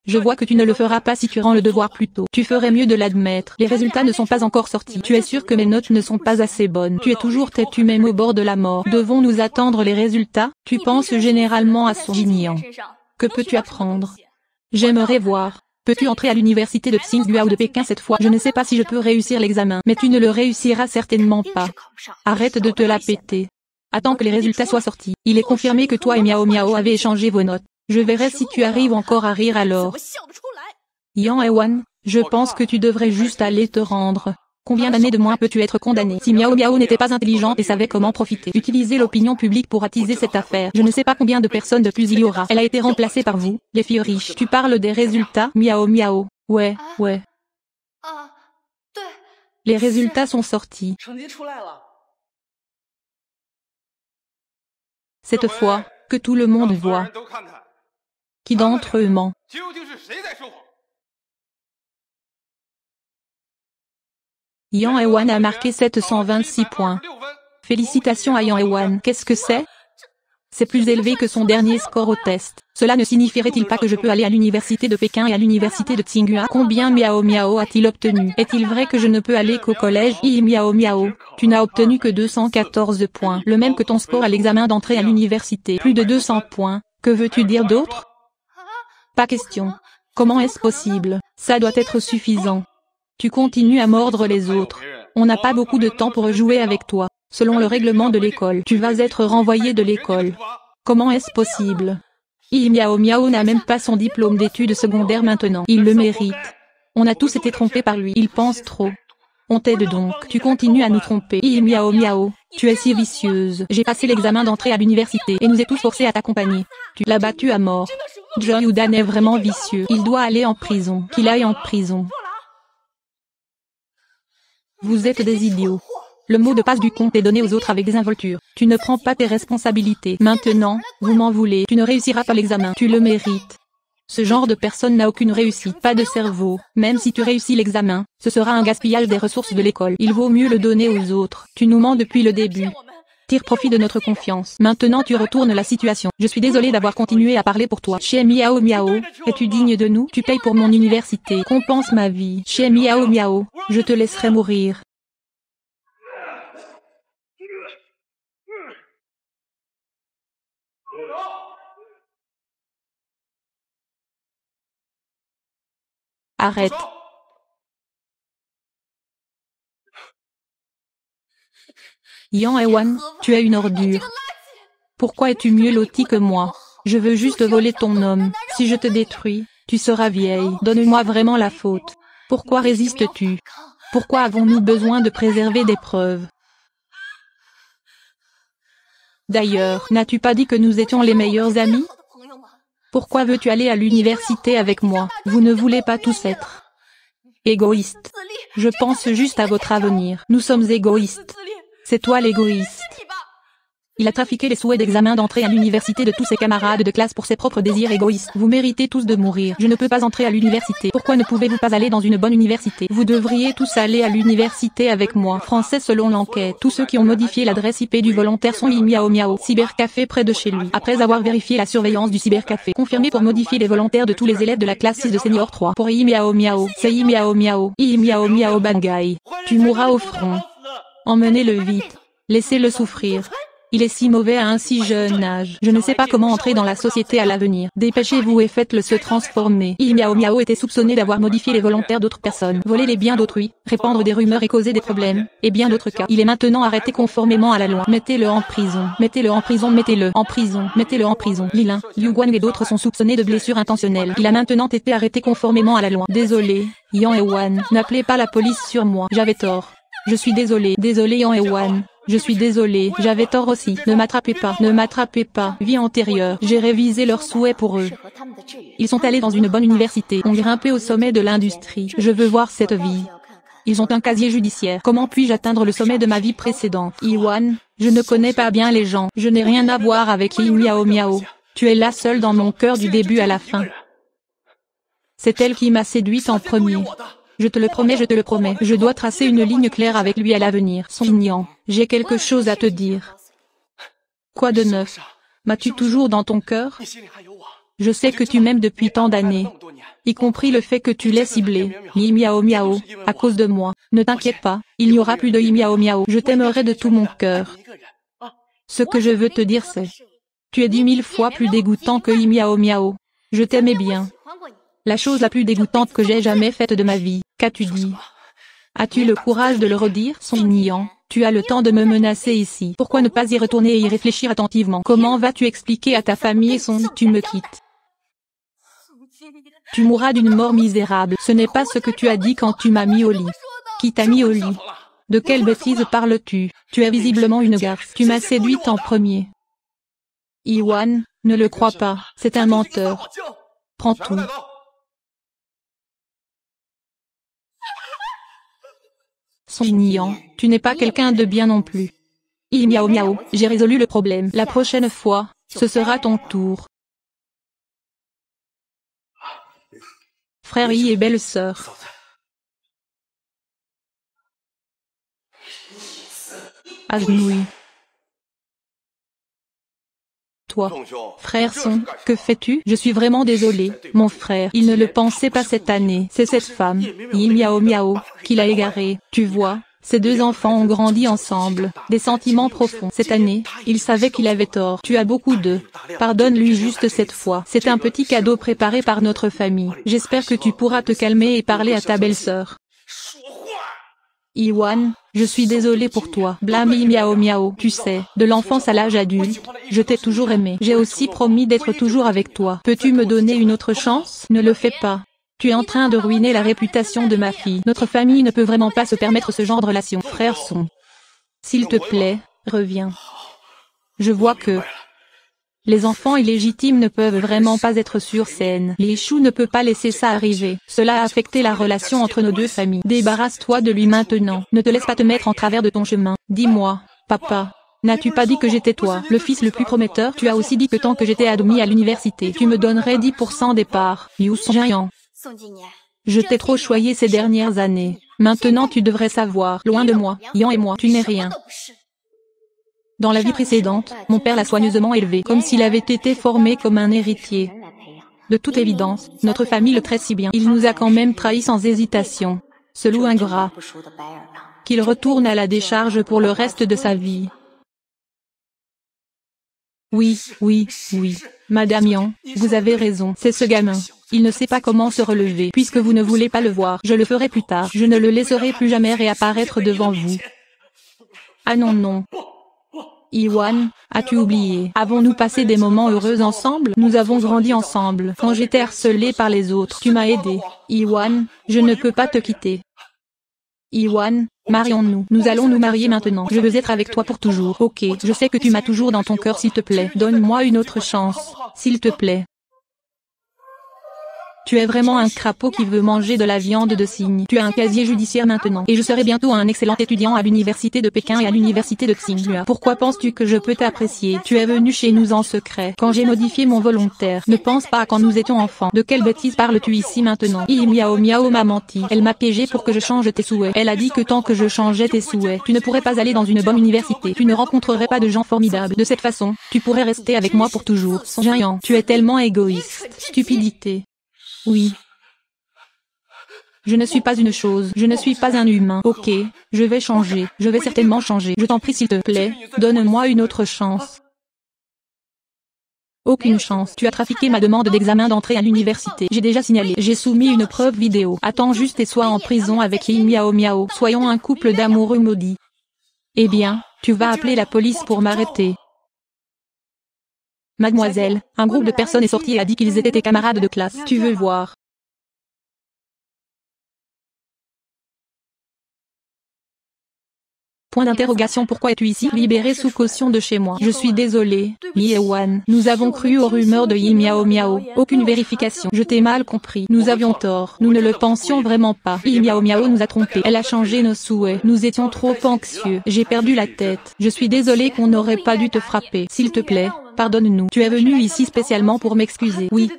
Je vois que tu ne le feras pas si tu rends le devoir plus tôt. Tu ferais mieux de l'admettre. Les résultats ne sont pas encore sortis. Tu es sûr que mes notes ne sont pas assez bonnes. Tu es toujours têtu même au bord de la mort. Devons-nous attendre les résultats? Tu penses généralement à son Jinian. Que peux-tu apprendre? J'aimerais voir. Peux-tu entrer à l'université de Tsinghua ou de Pékin cette fois? Je ne sais pas si je peux réussir l'examen, mais tu ne le réussiras certainement pas. Arrête de te la péter. Attends que les résultats soient sortis. Il est confirmé que toi et Miao Miao avez échangé vos notes. Je verrai si tu arrives encore à rire alors. Yang Ewan, je pense que tu devrais juste aller te rendre. Combien d'années de moins peux-tu être condamné? Si Miao Miao n'était pas intelligente et savait comment profiter, utiliser l'opinion publique pour attiser cette affaire. Je ne sais pas combien de personnes de plus il y aura. Elle a été remplacée par vous, les filles riches. Tu parles des résultats? Miao Miao. Ouais. Les résultats sont sortis. Cette fois, que tout le monde voit. Qui d'entre eux ment? Yang Ewan a marqué 726 points. Félicitations à Yang Ewan. Qu'est-ce que c'est? C'est plus élevé que son dernier score au test. Cela ne signifierait-il pas que je peux aller à l'université de Pékin et à l'université de Tsinghua? Combien Miao Miao a-t-il obtenu? Est-il vrai que je ne peux aller qu'au collège? Miao Miao, tu n'as obtenu que 214 points, le même que ton score à l'examen d'entrée à l'université. Plus de 200 points. Que veux-tu dire d'autre? Pas question. Comment est-ce possible? Ça doit être suffisant. Tu continues à mordre les autres. On n'a pas beaucoup de temps pour jouer avec toi. Selon le règlement de l'école, tu vas être renvoyé de l'école. Comment est-ce possible? Miao Miao n'a même pas son diplôme d'études secondaires maintenant. Il le mérite. On a tous été trompés par lui. Il pense trop. On t'aide donc. Tu continues à nous tromper. Miao Miao, tu es si vicieuse. J'ai passé l'examen d'entrée à l'université et nous ai tous forcés à t'accompagner. Tu l'as battu à mort. John Udan est vraiment vicieux. Il doit aller en prison. Qu'il aille en prison. Vous êtes des idiots. Le mot de passe du compte est donné aux autres avec désinvolture. Tu ne prends pas tes responsabilités. Maintenant, vous m'en voulez. Tu ne réussiras pas l'examen. Tu le mérites. Ce genre de personne n'a aucune réussite, pas de cerveau. Même si tu réussis l'examen, ce sera un gaspillage des ressources de l'école. Il vaut mieux le donner aux autres. Tu nous mens depuis le début. Tire profit de notre confiance. Maintenant tu retournes la situation. Je suis désolé d'avoir continué à parler pour toi. Chez Miao Miao, es-tu digne de nous? Tu payes pour mon université. Compense ma vie. Chez Miao Miao, je te laisserai mourir. Arrête. Yang Ewan, tu es une ordure. Pourquoi es-tu mieux loti que moi? Je veux juste voler ton homme. Si je te détruis, tu seras vieille. Donne-moi vraiment la faute. Pourquoi résistes-tu? Pourquoi avons-nous besoin de préserver des preuves? D'ailleurs, n'as-tu pas dit que nous étions les meilleurs amis? Pourquoi veux-tu aller à l'université avec moi? Vous ne voulez pas tous être égoïstes. Je pense juste à votre avenir. Nous sommes égoïstes. C'est toi l'égoïste. Il a trafiqué les souhaits d'examen d'entrée à l'université de tous ses camarades de classe pour ses propres désirs égoïstes. Vous méritez tous de mourir. Je ne peux pas entrer à l'université. Pourquoi ne pouvez-vous pas aller dans une bonne université? Vous devriez tous aller à l'université avec moi. Français selon l'enquête. Tous ceux qui ont modifié l'adresse IP du volontaire sont Miao Miao, cybercafé près de chez lui. Après avoir vérifié la surveillance du cybercafé, confirmé pour modifier les volontaires de tous les élèves de la classe 6 de Senior 3. Pour Miao Miao, c'est Miao Miao, Miao Miao Bangai. Tu mourras au front. Emmenez-le vite. Laissez-le souffrir. Il est si mauvais à un si jeune âge. Je ne sais pas comment entrer dans la société à l'avenir. Dépêchez-vous et faites-le se transformer. Miao Miao était soupçonné d'avoir modifié les volontaires d'autres personnes, volé les biens d'autrui, répandre des rumeurs et causer des problèmes, et bien d'autres cas. Il est maintenant arrêté conformément à la loi. Mettez-le en prison. Mettez-le en prison. Mettez-le en prison. Mettez-le en prison. Lilin, Liu Guan et d'autres sont soupçonnés de blessures intentionnelles. Il a maintenant été arrêté conformément à la loi. Désolé, Yang Ewan. N'appelez pas la police sur moi. J'avais tort. Je suis désolé. Désolé Yang Ewan. Je suis désolé, j'avais tort aussi. Ne m'attrapez pas, ne m'attrapez pas. Vie antérieure, j'ai révisé leurs souhaits pour eux. Ils sont allés dans une bonne université, ont grimpé au sommet de l'industrie. Je veux voir cette vie. Ils ont un casier judiciaire. Comment puis-je atteindre le sommet de ma vie précédente? Iwan, je ne connais pas bien les gens. Je n'ai rien à voir avec Miao Miao. Tu es là seule dans mon cœur du début à la fin. C'est elle qui m'a séduite en premier. Je te le promets, je te le promets. Je dois tracer une ligne claire avec lui à l'avenir. Son Nian, j'ai quelque chose à te dire. Quoi de neuf? M'as-tu toujours dans ton cœur? Je sais que tu m'aimes depuis tant d'années, y compris le fait que tu l'aies ciblé, Miao Miao, à cause de moi. Ne t'inquiète pas, il n'y aura plus de Miao Miao. Je t'aimerai de tout mon cœur. Ce que je veux te dire c'est, tu es 10 000 fois plus dégoûtant que Miao Miao. Je t'aimais bien. La chose la plus dégoûtante que j'ai jamais faite de ma vie. Qu'as-tu dit? As-tu le courage de le redire? Son Nian, tu as le temps de me menacer ici. Pourquoi ne pas y retourner et y réfléchir attentivement? Comment vas-tu expliquer à ta famille son tu me quittes? Tu mourras d'une mort misérable. Ce n'est pas ce que tu as dit quand tu m'as mis au lit. Qui t'a mis au lit? De quelle bêtise parles-tu? Tu es visiblement une garce. Tu m'as séduite en premier. Iwan, ne le crois pas. C'est un menteur. Prends tout. Son Nian, tu n'es pas quelqu'un de bien non plus. Miao Miao, j'ai résolu le problème. La prochaine fois, ce sera ton tour. Frère et belle-sœur. Agenouille. Toi, frère Son, que fais-tu? Je suis vraiment désolé, mon frère. Il ne le pensait pas cette année. C'est cette femme, Miao Miao, qui l'a égaré. Tu vois, ces deux enfants ont grandi ensemble. Des sentiments profonds. Cette année, il savait qu'il avait tort. Tu as beaucoup de... Pardonne-lui juste cette fois. C'est un petit cadeau préparé par notre famille. J'espère que tu pourras te calmer et parler à ta belle-sœur. Iwan, je suis désolé pour toi. Blâme Miao Miao. Tu sais, de l'enfance à l'âge adulte, je t'ai toujours aimé. J'ai aussi promis d'être toujours avec toi. Peux-tu me donner une autre chance? Ne le fais pas. Tu es en train de ruiner la réputation de ma fille. Notre famille ne peut vraiment pas se permettre ce genre de relation. Frère Son. S'il te plaît, reviens. Je vois que... Les enfants illégitimes ne peuvent vraiment pas être sur scène. Les Chou ne peut pas laisser ça arriver. Cela a affecté la relation entre nos deux familles. Débarrasse-toi de lui maintenant. Ne te laisse pas te mettre en travers de ton chemin. Dis-moi, papa, n'as-tu pas dit que j'étais toi, le fils le plus prometteur? Tu as aussi dit que tant que j'étais admis à l'université, tu me donnerais 10% des parts. Liu Sonjian. Je t'ai trop choyé ces dernières années. Maintenant tu devrais savoir, loin de moi, Yang et moi, tu n'es rien. Dans la vie précédente, mon père l'a soigneusement élevé, comme s'il avait été formé comme un héritier. De toute évidence, notre famille le traite si bien. Il nous a quand même trahis sans hésitation. Ce loup ingrat. Qu'il retourne à la décharge pour le reste de sa vie. Oui, oui, oui. Madame Yang, vous avez raison. C'est ce gamin. Il ne sait pas comment se relever. Puisque vous ne voulez pas le voir, je le ferai plus tard. Je ne le laisserai plus jamais réapparaître devant vous. Ah non non. Iwan, as-tu oublié? Avons-nous passé des moments heureux ensemble? Nous avons grandi ensemble. Quand j'étais harcelé par les autres, tu m'as aidé. Iwan, je ne peux pas te quitter. Iwan, marions-nous. Nous allons nous marier maintenant. Je veux être avec toi pour toujours. Ok, je sais que tu m'as toujours dans ton cœur, s'il te plaît. Donne-moi une autre chance. S'il te plaît. Tu es vraiment un crapaud qui veut manger de la viande de cygne. Tu as un casier judiciaire maintenant. Et je serai bientôt un excellent étudiant à l'université de Pékin et à l'université de Tsinghua. Pourquoi penses-tu que je peux t'apprécier? Tu es venu chez nous en secret. Quand j'ai modifié mon volontaire. Ne pense pas à quand nous étions enfants. De quelle bêtise parles-tu ici maintenant? Miao Miao m'a menti. Elle m'a piégé pour que je change tes souhaits. Elle a dit que tant que je changeais tes souhaits, tu ne pourrais pas aller dans une bonne université. Tu ne rencontrerais pas de gens formidables. De cette façon, tu pourrais rester avec moi pour toujours. Son géant. Tu es tellement égoïste. Stupidité. Oui. Je ne suis pas une chose, je ne suis pas un humain. Ok, je vais changer, je vais certainement changer. Je t'en prie s'il te plaît, donne-moi une autre chance. Aucune chance. Tu as trafiqué ma demande d'examen d'entrée à l'université. J'ai déjà signalé. J'ai soumis une preuve vidéo. Attends juste et sois en prison avec Miao Miao. Soyons un couple d'amoureux maudits. Eh bien, tu vas appeler la police pour m'arrêter. Mademoiselle, un groupe de personnes est sorti et a dit qu'ils étaient tes camarades de classe. Tu veux voir? Point d'interrogation. Pourquoi es-tu ici? Libéré sous caution de chez moi. Je suis désolé, Yewan. Nous avons cru aux rumeurs de Miao Miao. Aucune vérification. Je t'ai mal compris. Nous avions tort. Nous ne le pensions vraiment pas. Miao Miao nous a trompés. Elle a changé nos souhaits. Nous étions trop anxieux. J'ai perdu la tête. Je suis désolé qu'on n'aurait pas dû te frapper. S'il te plaît, pardonne-nous. Tu es venu ici spécialement pour m'excuser. Oui,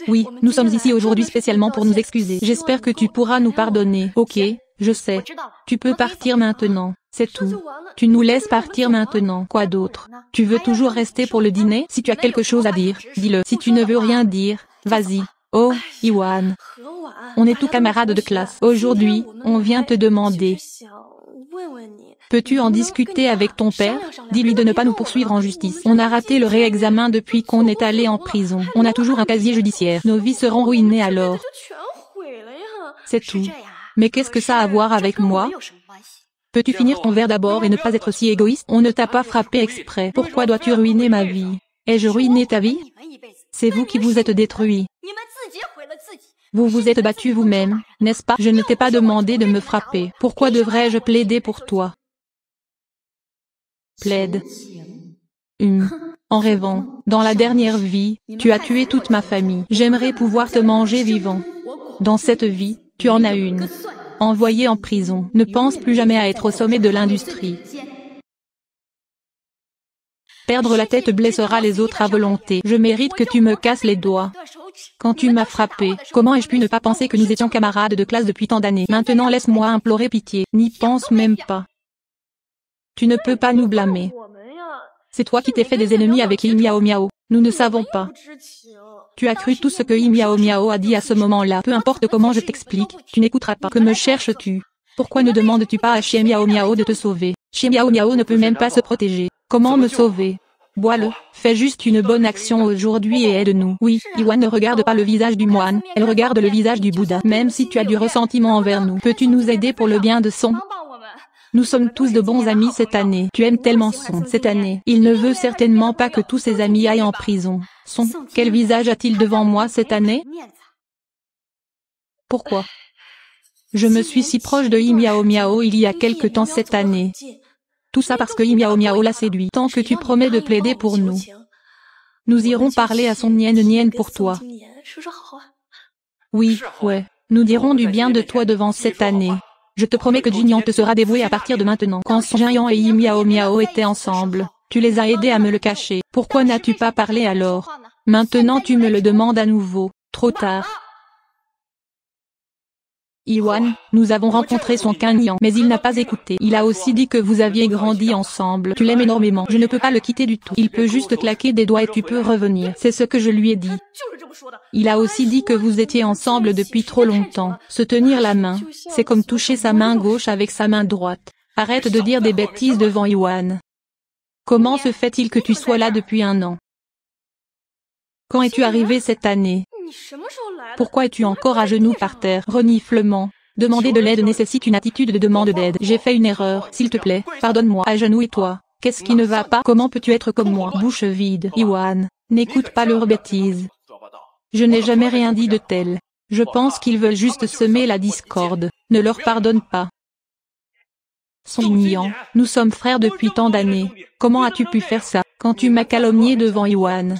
nous sommes ici aujourd'hui spécialement pour nous excuser. J'espère que tu pourras nous pardonner. Ok, je sais. Tu peux partir maintenant. C'est tout. Tu nous laisses partir maintenant. Quoi d'autre? Tu veux toujours rester pour le dîner? Si tu as quelque chose à dire, dis-le. Si tu ne veux rien dire, vas-y. Oh, Iwan. On est tous camarades de classe. Aujourd'hui, on vient te demander. Peux-tu en discuter avec ton père? Dis-lui de ne pas nous poursuivre en justice. On a raté le réexamen depuis qu'on est allé en prison. On a toujours un casier judiciaire. Nos vies seront ruinées alors. C'est tout. Mais qu'est-ce que ça a à voir avec moi? Peux-tu finir ton verre d'abord et ne pas être si égoïste? On ne t'a pas frappé exprès. Pourquoi dois-tu ruiner ma vie? Ai-je ruiné ta vie? C'est vous qui vous êtes détruit. Vous vous êtes battu vous-même, n'est-ce pas? Je ne t'ai pas demandé de me frapper. Pourquoi devrais-je plaider pour toi? Plaide. En rêvant, dans la dernière vie, tu as tué toute ma famille. J'aimerais pouvoir te manger vivant. Dans cette vie, tu en as une. Envoyé en prison. Ne pense plus jamais à être au sommet de l'industrie. Perdre la tête blessera les autres à volonté. Je mérite que tu me casses les doigts. Quand tu m'as frappé, comment ai-je pu ne pas penser que nous étions camarades de classe depuis tant d'années? Maintenant laisse-moi implorer pitié. N'y pense même pas. Tu ne peux pas nous blâmer. C'est toi qui t'es fait des ennemis avec Miao Miao. Nous ne savons pas. Tu as cru tout ce que Miao Miao a dit à ce moment-là. Peu importe comment je t'explique, tu n'écouteras pas. Que me cherches-tu? Pourquoi ne demandes-tu pas à Xie Miao Miao de te sauver? Xie Miao Miao ne peut même pas se protéger. Comment me sauver? Bois-le, fais juste une bonne action aujourd'hui et aide-nous. Oui, Iwan ne regarde pas le visage du moine, elle regarde le visage du Bouddha. Même si tu as du ressentiment envers nous, peux-tu nous aider pour le bien de Son? Nous sommes tous de bons amis cette année. Tu aimes tellement Son cette année. Il ne veut certainement pas que tous ses amis aillent en prison. Son, quel visage a-t-il devant moi cette année? Pourquoi? Je me suis si proche de Miao Miao il y a quelque temps cette année. Tout ça parce que Miao Miao l'a séduit. Tant que tu promets de plaider pour nous, nous irons parler à Son Nian pour toi. Oui, ouais. Nous dirons du bien de toi devant cette année. Je te promets que Jinyan te sera dévoué à partir de maintenant. Quand Son Jian et Miao Miao étaient ensemble, tu les as aidés à me le cacher. Pourquoi n'as-tu pas parlé alors? Maintenant tu me le demandes à nouveau. Trop tard. Iwan, nous avons rencontré Son Nian, mais il n'a pas écouté. Il a aussi dit que vous aviez grandi ensemble. Tu l'aimes énormément. Je ne peux pas le quitter du tout. Il peut juste claquer des doigts et tu peux revenir. C'est ce que je lui ai dit. Il a aussi dit que vous étiez ensemble depuis trop longtemps. Se tenir la main, c'est comme toucher sa main gauche avec sa main droite. Arrête de dire des bêtises devant Iwan. Comment se fait-il que tu sois là depuis 1 an? Quand es-tu arrivé cette année? Pourquoi es-tu encore à genoux par terre? Reniflement. Demander de l'aide nécessite une attitude de demande d'aide. J'ai fait une erreur. S'il te plaît, pardonne-moi. À genoux et toi. Qu'est-ce qui ne va pas? Comment peux-tu être comme moi? Bouche vide. Iwan, n'écoute pas leurs bêtises. Je n'ai jamais rien dit de tel. Je pense qu'ils veulent juste semer la discorde. Ne leur pardonne pas. Son Nian, nous sommes frères depuis tant d'années. Comment as-tu pu faire ça? Quand tu m'as calomnié devant Iwan.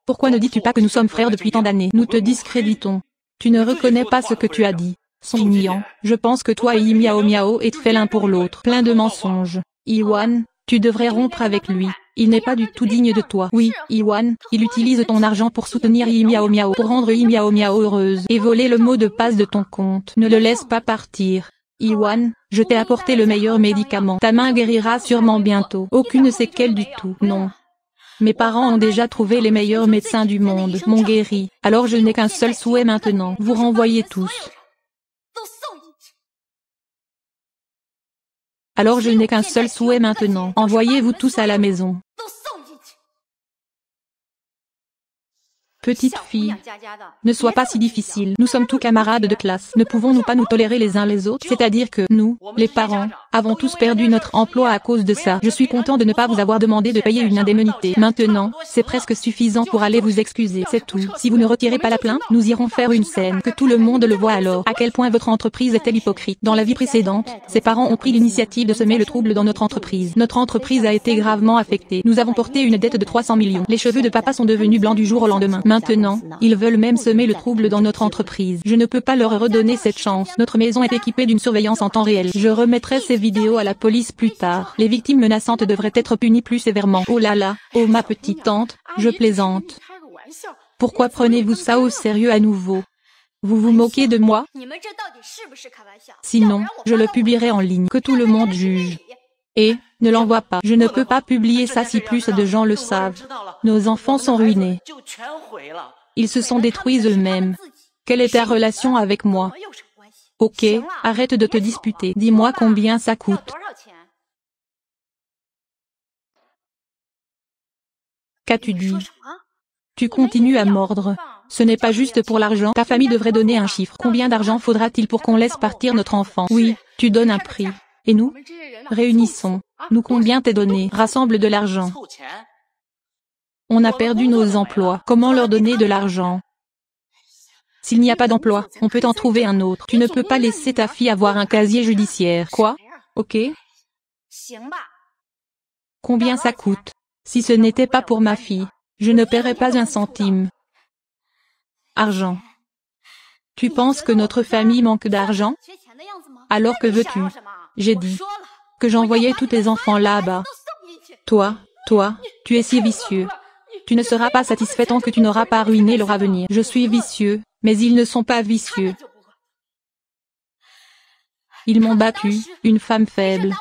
Pourquoi ne dis-tu pas que nous sommes frères depuis tant d'années? Nous te discréditons. Tu ne reconnais pas ce que tu as dit. Song Nian, je pense que toi et Yi Miao Miao êtes faits l'un pour l'autre. Plein de mensonges. Iwan, tu devrais rompre avec lui. Il n'est pas du tout digne de toi. Oui, Iwan, il utilise ton argent pour soutenir Yi Miao Miao, pour rendre Yi Miao Miao heureuse, et voler le mot de passe de ton compte. Ne le laisse pas partir. Iwan, je t'ai apporté le meilleur médicament. Ta main guérira sûrement bientôt. Aucune séquelle du tout. Non. Mes parents ont déjà trouvé les meilleurs médecins du monde. M'ont guéri. Alors je n'ai qu'un seul souhait maintenant. Vous renvoyez tous. Alors je n'ai qu'un seul souhait maintenant. Envoyez-vous tous à la maison. Petite fille, ne sois pas si difficile. Nous sommes tous camarades de classe. Ne pouvons-nous pas nous tolérer les uns les autres? C'est-à-dire que nous, les parents, avons tous perdu notre emploi à cause de ça. Je suis content de ne pas vous avoir demandé de payer une indemnité. Maintenant, c'est presque suffisant pour aller vous excuser. C'est tout. Si vous ne retirez pas la plainte, nous irons faire une scène. Que tout le monde le voit alors. À quel point votre entreprise est-elle hypocrite. Dans la vie précédente, ses parents ont pris l'initiative de semer le trouble dans notre entreprise. Notre entreprise a été gravement affectée. Nous avons porté une dette de 300 millions. Les cheveux de papa sont devenus blancs du jour au lendemain. Maintenant, ils veulent même semer le trouble dans notre entreprise. Je ne peux pas leur redonner cette chance. Notre maison est équipée d'une surveillance en temps réel. Je remettrai ces vidéos à la police plus tard. Les victimes menaçantes devraient être punies plus sévèrement. Oh là là, oh ma petite tante, je plaisante. Pourquoi prenez-vous ça au sérieux à nouveau? Vous vous moquez de moi? Sinon, je le publierai en ligne. Que tout le monde juge. Et, ne l'envoie pas. Je ne peux pas publier ça si plus de gens le savent. Nos enfants sont ruinés. Ils se sont détruits eux-mêmes. Quelle est ta relation avec moi? Ok, arrête de te disputer. Dis-moi combien ça coûte. Qu'as-tu dit? Tu continues à mordre. Ce n'est pas juste pour l'argent. Ta famille devrait donner un chiffre. Combien d'argent faudra-t-il pour qu'on laisse partir notre enfant? Oui, tu donnes un prix. Et nous? Réunissons. Nous combien t'es donné? Rassemble de l'argent. On a perdu nos emplois. Comment leur donner de l'argent? S'il n'y a pas d'emploi, on peut en trouver un autre. Tu ne peux pas laisser ta fille avoir un casier judiciaire. Quoi? Ok. Combien ça coûte? Si ce n'était pas pour ma fille, je ne paierais pas un centime. Argent. Tu penses que notre famille manque d'argent? Alors que veux-tu? J'ai dit que j'envoyais tous tes enfants là-bas. Toi, tu es si vicieux. Tu ne seras pas satisfait tant que tu n'auras pas ruiné leur avenir. Je suis vicieux, mais ils ne sont pas vicieux. Ils m'ont battu, une femme faible.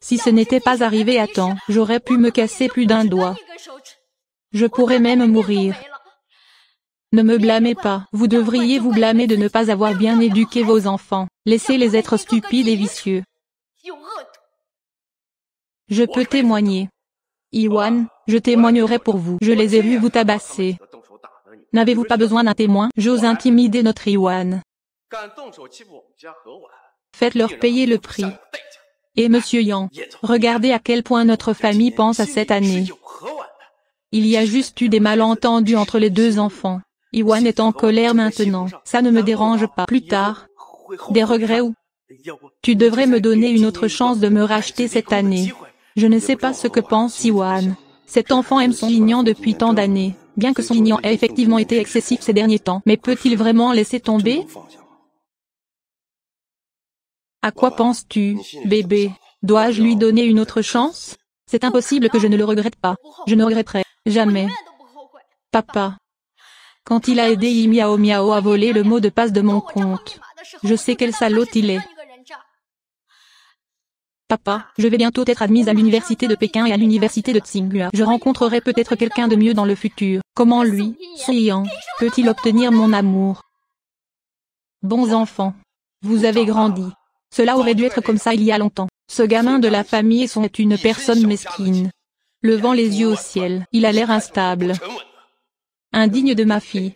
Si ce n'était pas arrivé à temps, j'aurais pu me casser plus d'un doigt. Je pourrais même mourir. Ne me blâmez pas. Vous devriez vous blâmer de ne pas avoir bien éduqué vos enfants. Laissez-les être stupides et vicieux. Je peux témoigner. Iwan, je témoignerai pour vous. Je les ai vus vous tabasser. N'avez-vous pas besoin d'un témoin? J'ose intimider notre Iwan. Faites-leur payer le prix. Et Monsieur Yang, regardez à quel point notre famille pense à cette année. Il y a juste eu des malentendus entre les deux enfants. Iwan est en colère maintenant. Ça ne me dérange pas. Plus tard. Des regrets ou? Tu devrais me donner une autre chance de me racheter cette année. Je ne sais pas ce que pense Iwan. Cet enfant aime son Ignan depuis tant d'années. Bien que son Ignan ait effectivement été excessif ces derniers temps. Mais peut-il vraiment laisser tomber? À quoi penses-tu, bébé? Dois-je lui donner une autre chance? C'est impossible que je ne le regrette pas. Je ne regretterai jamais. Papa. Quand il a aidé Yi Miao Miao à voler le mot de passe de mon compte. Je sais quel salaud il est. Papa, je vais bientôt être admise à l'université de Pékin et à l'université de Tsinghua. Je rencontrerai peut-être quelqu'un de mieux dans le futur. Comment lui, Yang, peut-il obtenir mon amour? Bons enfants. Vous avez grandi. Cela aurait dû être comme ça il y a longtemps. Ce gamin de la famille est une personne mesquine. Levant les yeux au ciel, il a l'air instable. Indigne de ma fille.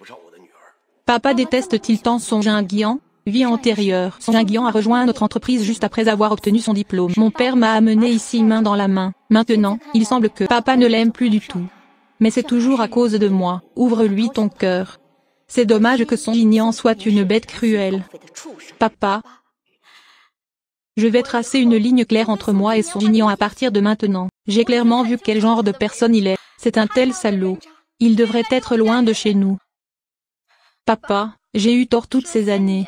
Papa déteste-t-il tant son Jingyan? Vie antérieure. Son Jingyan a rejoint notre entreprise juste après avoir obtenu son diplôme. Mon père m'a amené ici main dans la main. Maintenant, il semble que papa ne l'aime plus du tout. Mais c'est toujours à cause de moi. Ouvre-lui ton cœur. C'est dommage que son Jingyan soit une bête cruelle. Papa. Je vais tracer une ligne claire entre moi et son Jingyan à partir de maintenant. J'ai clairement vu quel genre de personne il est. C'est un tel salaud. Il devrait être loin de chez nous. Papa, J'ai eu tort toutes ces années.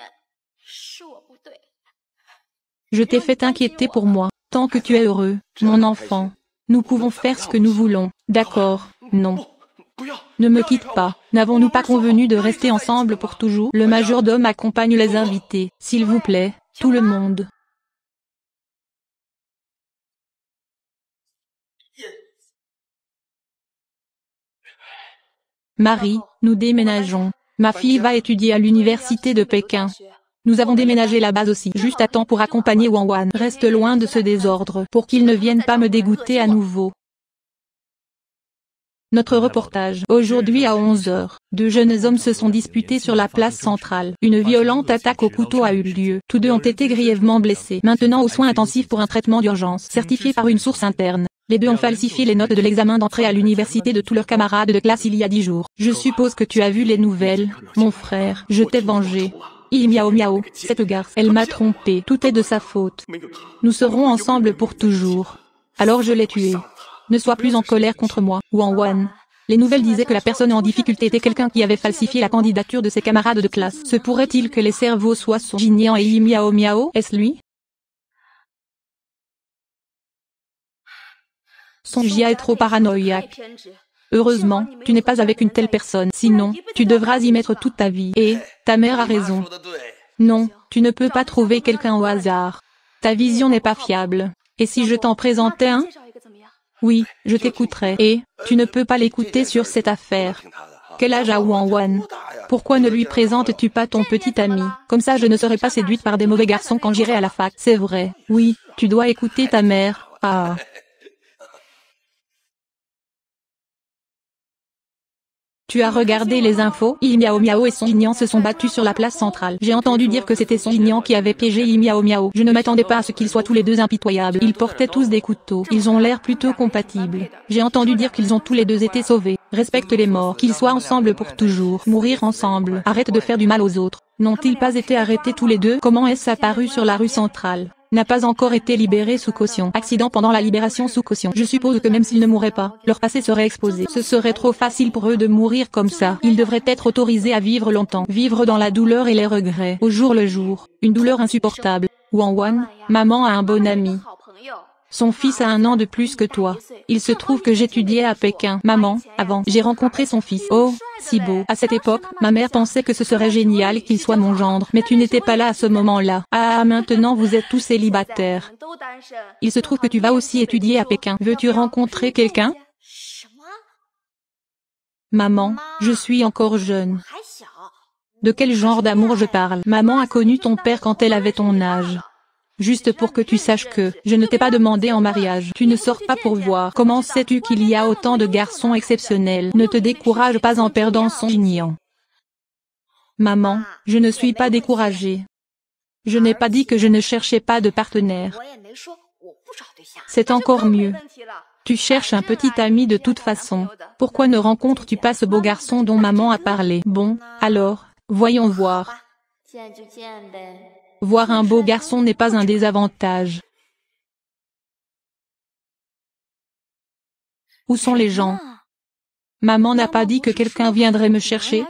Je t'ai fait inquiéter pour moi. Tant que tu es heureux, mon enfant, nous pouvons faire ce que nous voulons. D'accord, non. Ne me quitte pas. N'avons-nous pas convenu de rester ensemble pour toujours? Le majordome accompagne les invités. S'il vous plaît, tout le monde. Marie, nous déménageons. Ma fille va étudier à l'université de Pékin. Nous avons déménagé là-bas aussi, juste à temps pour accompagner Wang Wan. Reste loin de ce désordre, pour qu'il ne vienne pas me dégoûter à nouveau. Notre reportage. Aujourd'hui à 11 heures, deux jeunes hommes se sont disputés sur la place centrale. Une violente attaque au couteau a eu lieu. Tous deux ont été grièvement blessés. Maintenant aux soins intensifs pour un traitement d'urgence, certifié par une source interne. Les deux ont falsifié les notes de l'examen d'entrée à l'université de tous leurs camarades de classe il y a 10 jours. Je suppose que tu as vu les nouvelles, mon frère. Je t'ai vengé. Miao miao, cette garce, elle m'a trompé. Tout est de sa faute. Nous serons ensemble pour toujours. Alors je l'ai tué. Ne sois plus en colère contre moi, Wang Wan. Les nouvelles disaient que la personne en difficulté était quelqu'un qui avait falsifié la candidature de ses camarades de classe. Se pourrait-il que les cerveaux soient Song Jinyan et Miao Miao? Est-ce lui? Song Jia est trop paranoïaque. Heureusement, tu n'es pas avec une telle personne, sinon, tu devras y mettre toute ta vie. Et, ta mère a raison. Non, tu ne peux pas trouver quelqu'un au hasard. Ta vision n'est pas fiable. Et si je t'en présentais un? Oui, je t'écouterai. Et, tu ne peux pas l'écouter sur cette affaire. Quel âge a Wang Wan? Pourquoi ne lui présentes-tu pas ton petit ami? Comme ça je ne serai pas séduite par des mauvais garçons quand j'irai à la fac. C'est vrai. Oui, tu dois écouter ta mère. Ah. Tu as regardé les infos? Miao Miao et Song Jinyan se sont battus sur la place centrale. J'ai entendu dire que c'était Song Jinyan qui avait piégé Miao Miao. Je ne m'attendais pas à ce qu'ils soient tous les deux impitoyables. Ils portaient tous des couteaux. Ils ont l'air plutôt compatibles. J'ai entendu dire qu'ils ont tous les deux été sauvés. Respecte les morts. Qu'ils soient ensemble pour toujours. Mourir ensemble. Arrête de faire du mal aux autres. N'ont-ils pas été arrêtés tous les deux? Comment est-ce apparu sur la rue centrale? N'a pas encore été libéré sous caution. Accident pendant la libération sous caution. Je suppose que même s'ils ne mourraient pas, leur passé serait exposé. Ce serait trop facile pour eux de mourir comme ça. Ils devraient être autorisés à vivre longtemps. Vivre dans la douleur et les regrets. Au jour le jour. Une douleur insupportable. Wang Wan, maman a un bon ami. Son fils a 1 an de plus que toi. Il se trouve que j'étudiais à Pékin. Maman, avant, j'ai rencontré son fils. Oh, si beau. À cette époque, ma mère pensait que ce serait génial qu'il soit mon gendre. Mais tu n'étais pas là à ce moment-là. Ah, maintenant vous êtes tous célibataires. Il se trouve que tu vas aussi étudier à Pékin. Veux-tu rencontrer quelqu'un? Maman, je suis encore jeune. De quel genre d'amour je parle? Maman a connu ton père quand elle avait ton âge. Juste pour que tu saches que, je ne t'ai pas demandé en mariage. Tu ne sors pas pour voir. Comment sais-tu qu'il y a autant de garçons exceptionnels? Ne te décourage pas en perdant Song Jinyan. Maman, je ne suis pas découragée. Je n'ai pas dit que je ne cherchais pas de partenaire. C'est encore mieux. Tu cherches un petit ami de toute façon. Pourquoi ne rencontres-tu pas ce beau garçon dont maman a parlé? Bon, alors, voyons voir. Voir un beau garçon n'est pas un désavantage. Où sont les gens? Maman n'a pas dit que quelqu'un viendrait me chercher?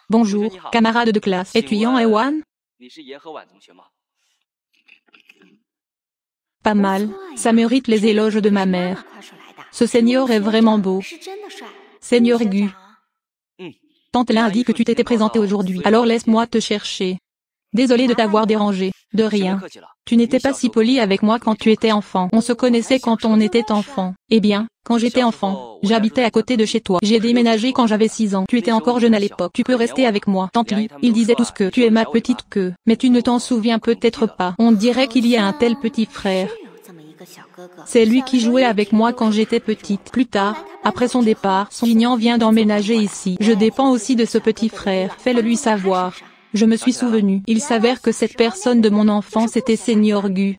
Bonjour, camarade de classe. Es-tu Yang Ewan? Pas mal, ça mérite les éloges de ma mère. Ce seigneur est vraiment beau. Seigneur Gu. Tante Lin a dit que tu t'étais présenté aujourd'hui, alors laisse-moi te chercher. Désolé de t'avoir dérangé. De rien. Tu n'étais pas si poli avec moi quand tu étais enfant. On se connaissait quand on était enfant. Eh bien, quand j'étais enfant, j'habitais à côté de chez toi. J'ai déménagé quand j'avais 6 ans. Tu étais encore jeune à l'époque. Tu peux rester avec moi. Tante Li, il disait tous que tu es ma petite queue. Mais tu ne t'en souviens peut-être pas. On dirait qu'il y a un tel petit frère. C'est lui qui jouait avec moi quand j'étais petite. Plus tard, après son départ, Song Jinyan vient d'emménager ici. Je dépends aussi de ce petit frère. Fais-le lui savoir. Je me suis souvenu. Il s'avère que cette personne de mon enfance était Seigneur Gu.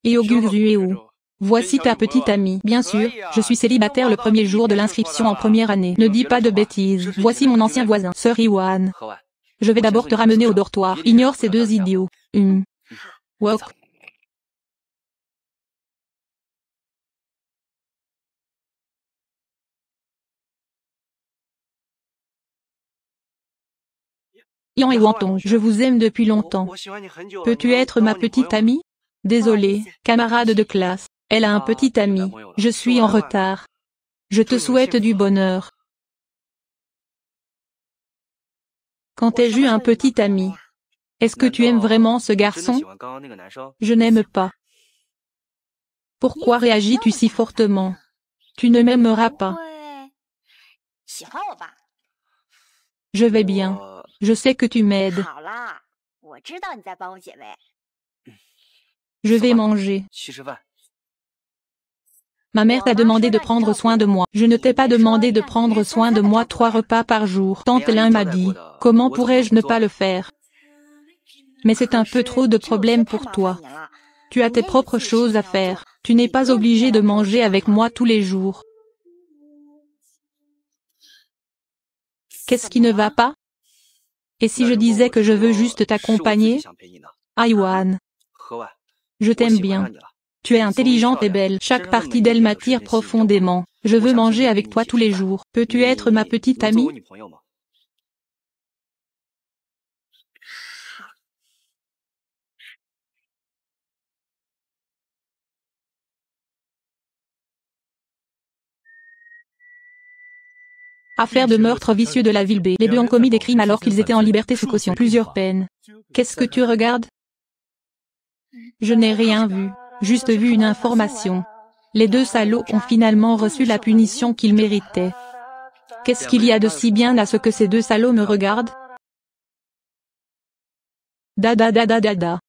Et Gu Zueo. Voici ta petite amie. Bien sûr, je suis célibataire le premier jour de l'inscription en première année. Ne dis pas de bêtises. Voici mon ancien voisin, Sir Iwan. Je vais d'abord te ramener au dortoir. Ignore ces deux idiots. Walk. Yang et Wantong, je vous aime depuis longtemps. Peux-tu être ma petite amie? Désolé, camarade de classe. Elle a un petit ami. Je suis en retard. Je te souhaite du bonheur. Quand ai-je eu un petit ami? Est-ce que tu aimes vraiment ce garçon? Je n'aime pas. Pourquoi réagis-tu si fortement? Tu ne m'aimeras pas. Je vais bien. Je sais que tu m'aides. Je vais manger. Ma mère t'a demandé de prendre soin de moi. Je ne t'ai pas demandé de prendre soin de moi 3 repas par jour. Tante Lin m'a dit, comment pourrais-je ne pas le faire? Mais c'est un peu trop de problème pour toi. Tu as tes propres choses à faire. Tu n'es pas obligé de manger avec moi tous les jours. Qu'est-ce qui ne va pas? Et si je disais que je veux juste t'accompagner? Aiwan. Je t'aime bien. Tu es intelligente et belle. Chaque partie d'elle m'attire profondément. Je veux manger avec toi tous les jours. Peux-tu être ma petite amie? Affaire de meurtre vicieux de la ville B. Les deux ont commis des crimes alors qu'ils étaient en liberté sous caution. Plusieurs peines. Qu'est-ce que tu regardes? Je n'ai rien vu. Juste vu une information. Les deux salauds ont finalement reçu la punition qu'ils méritaient. Qu'est-ce qu'il y a de si bien à ce que ces deux salauds me regardent? Da da da da da da.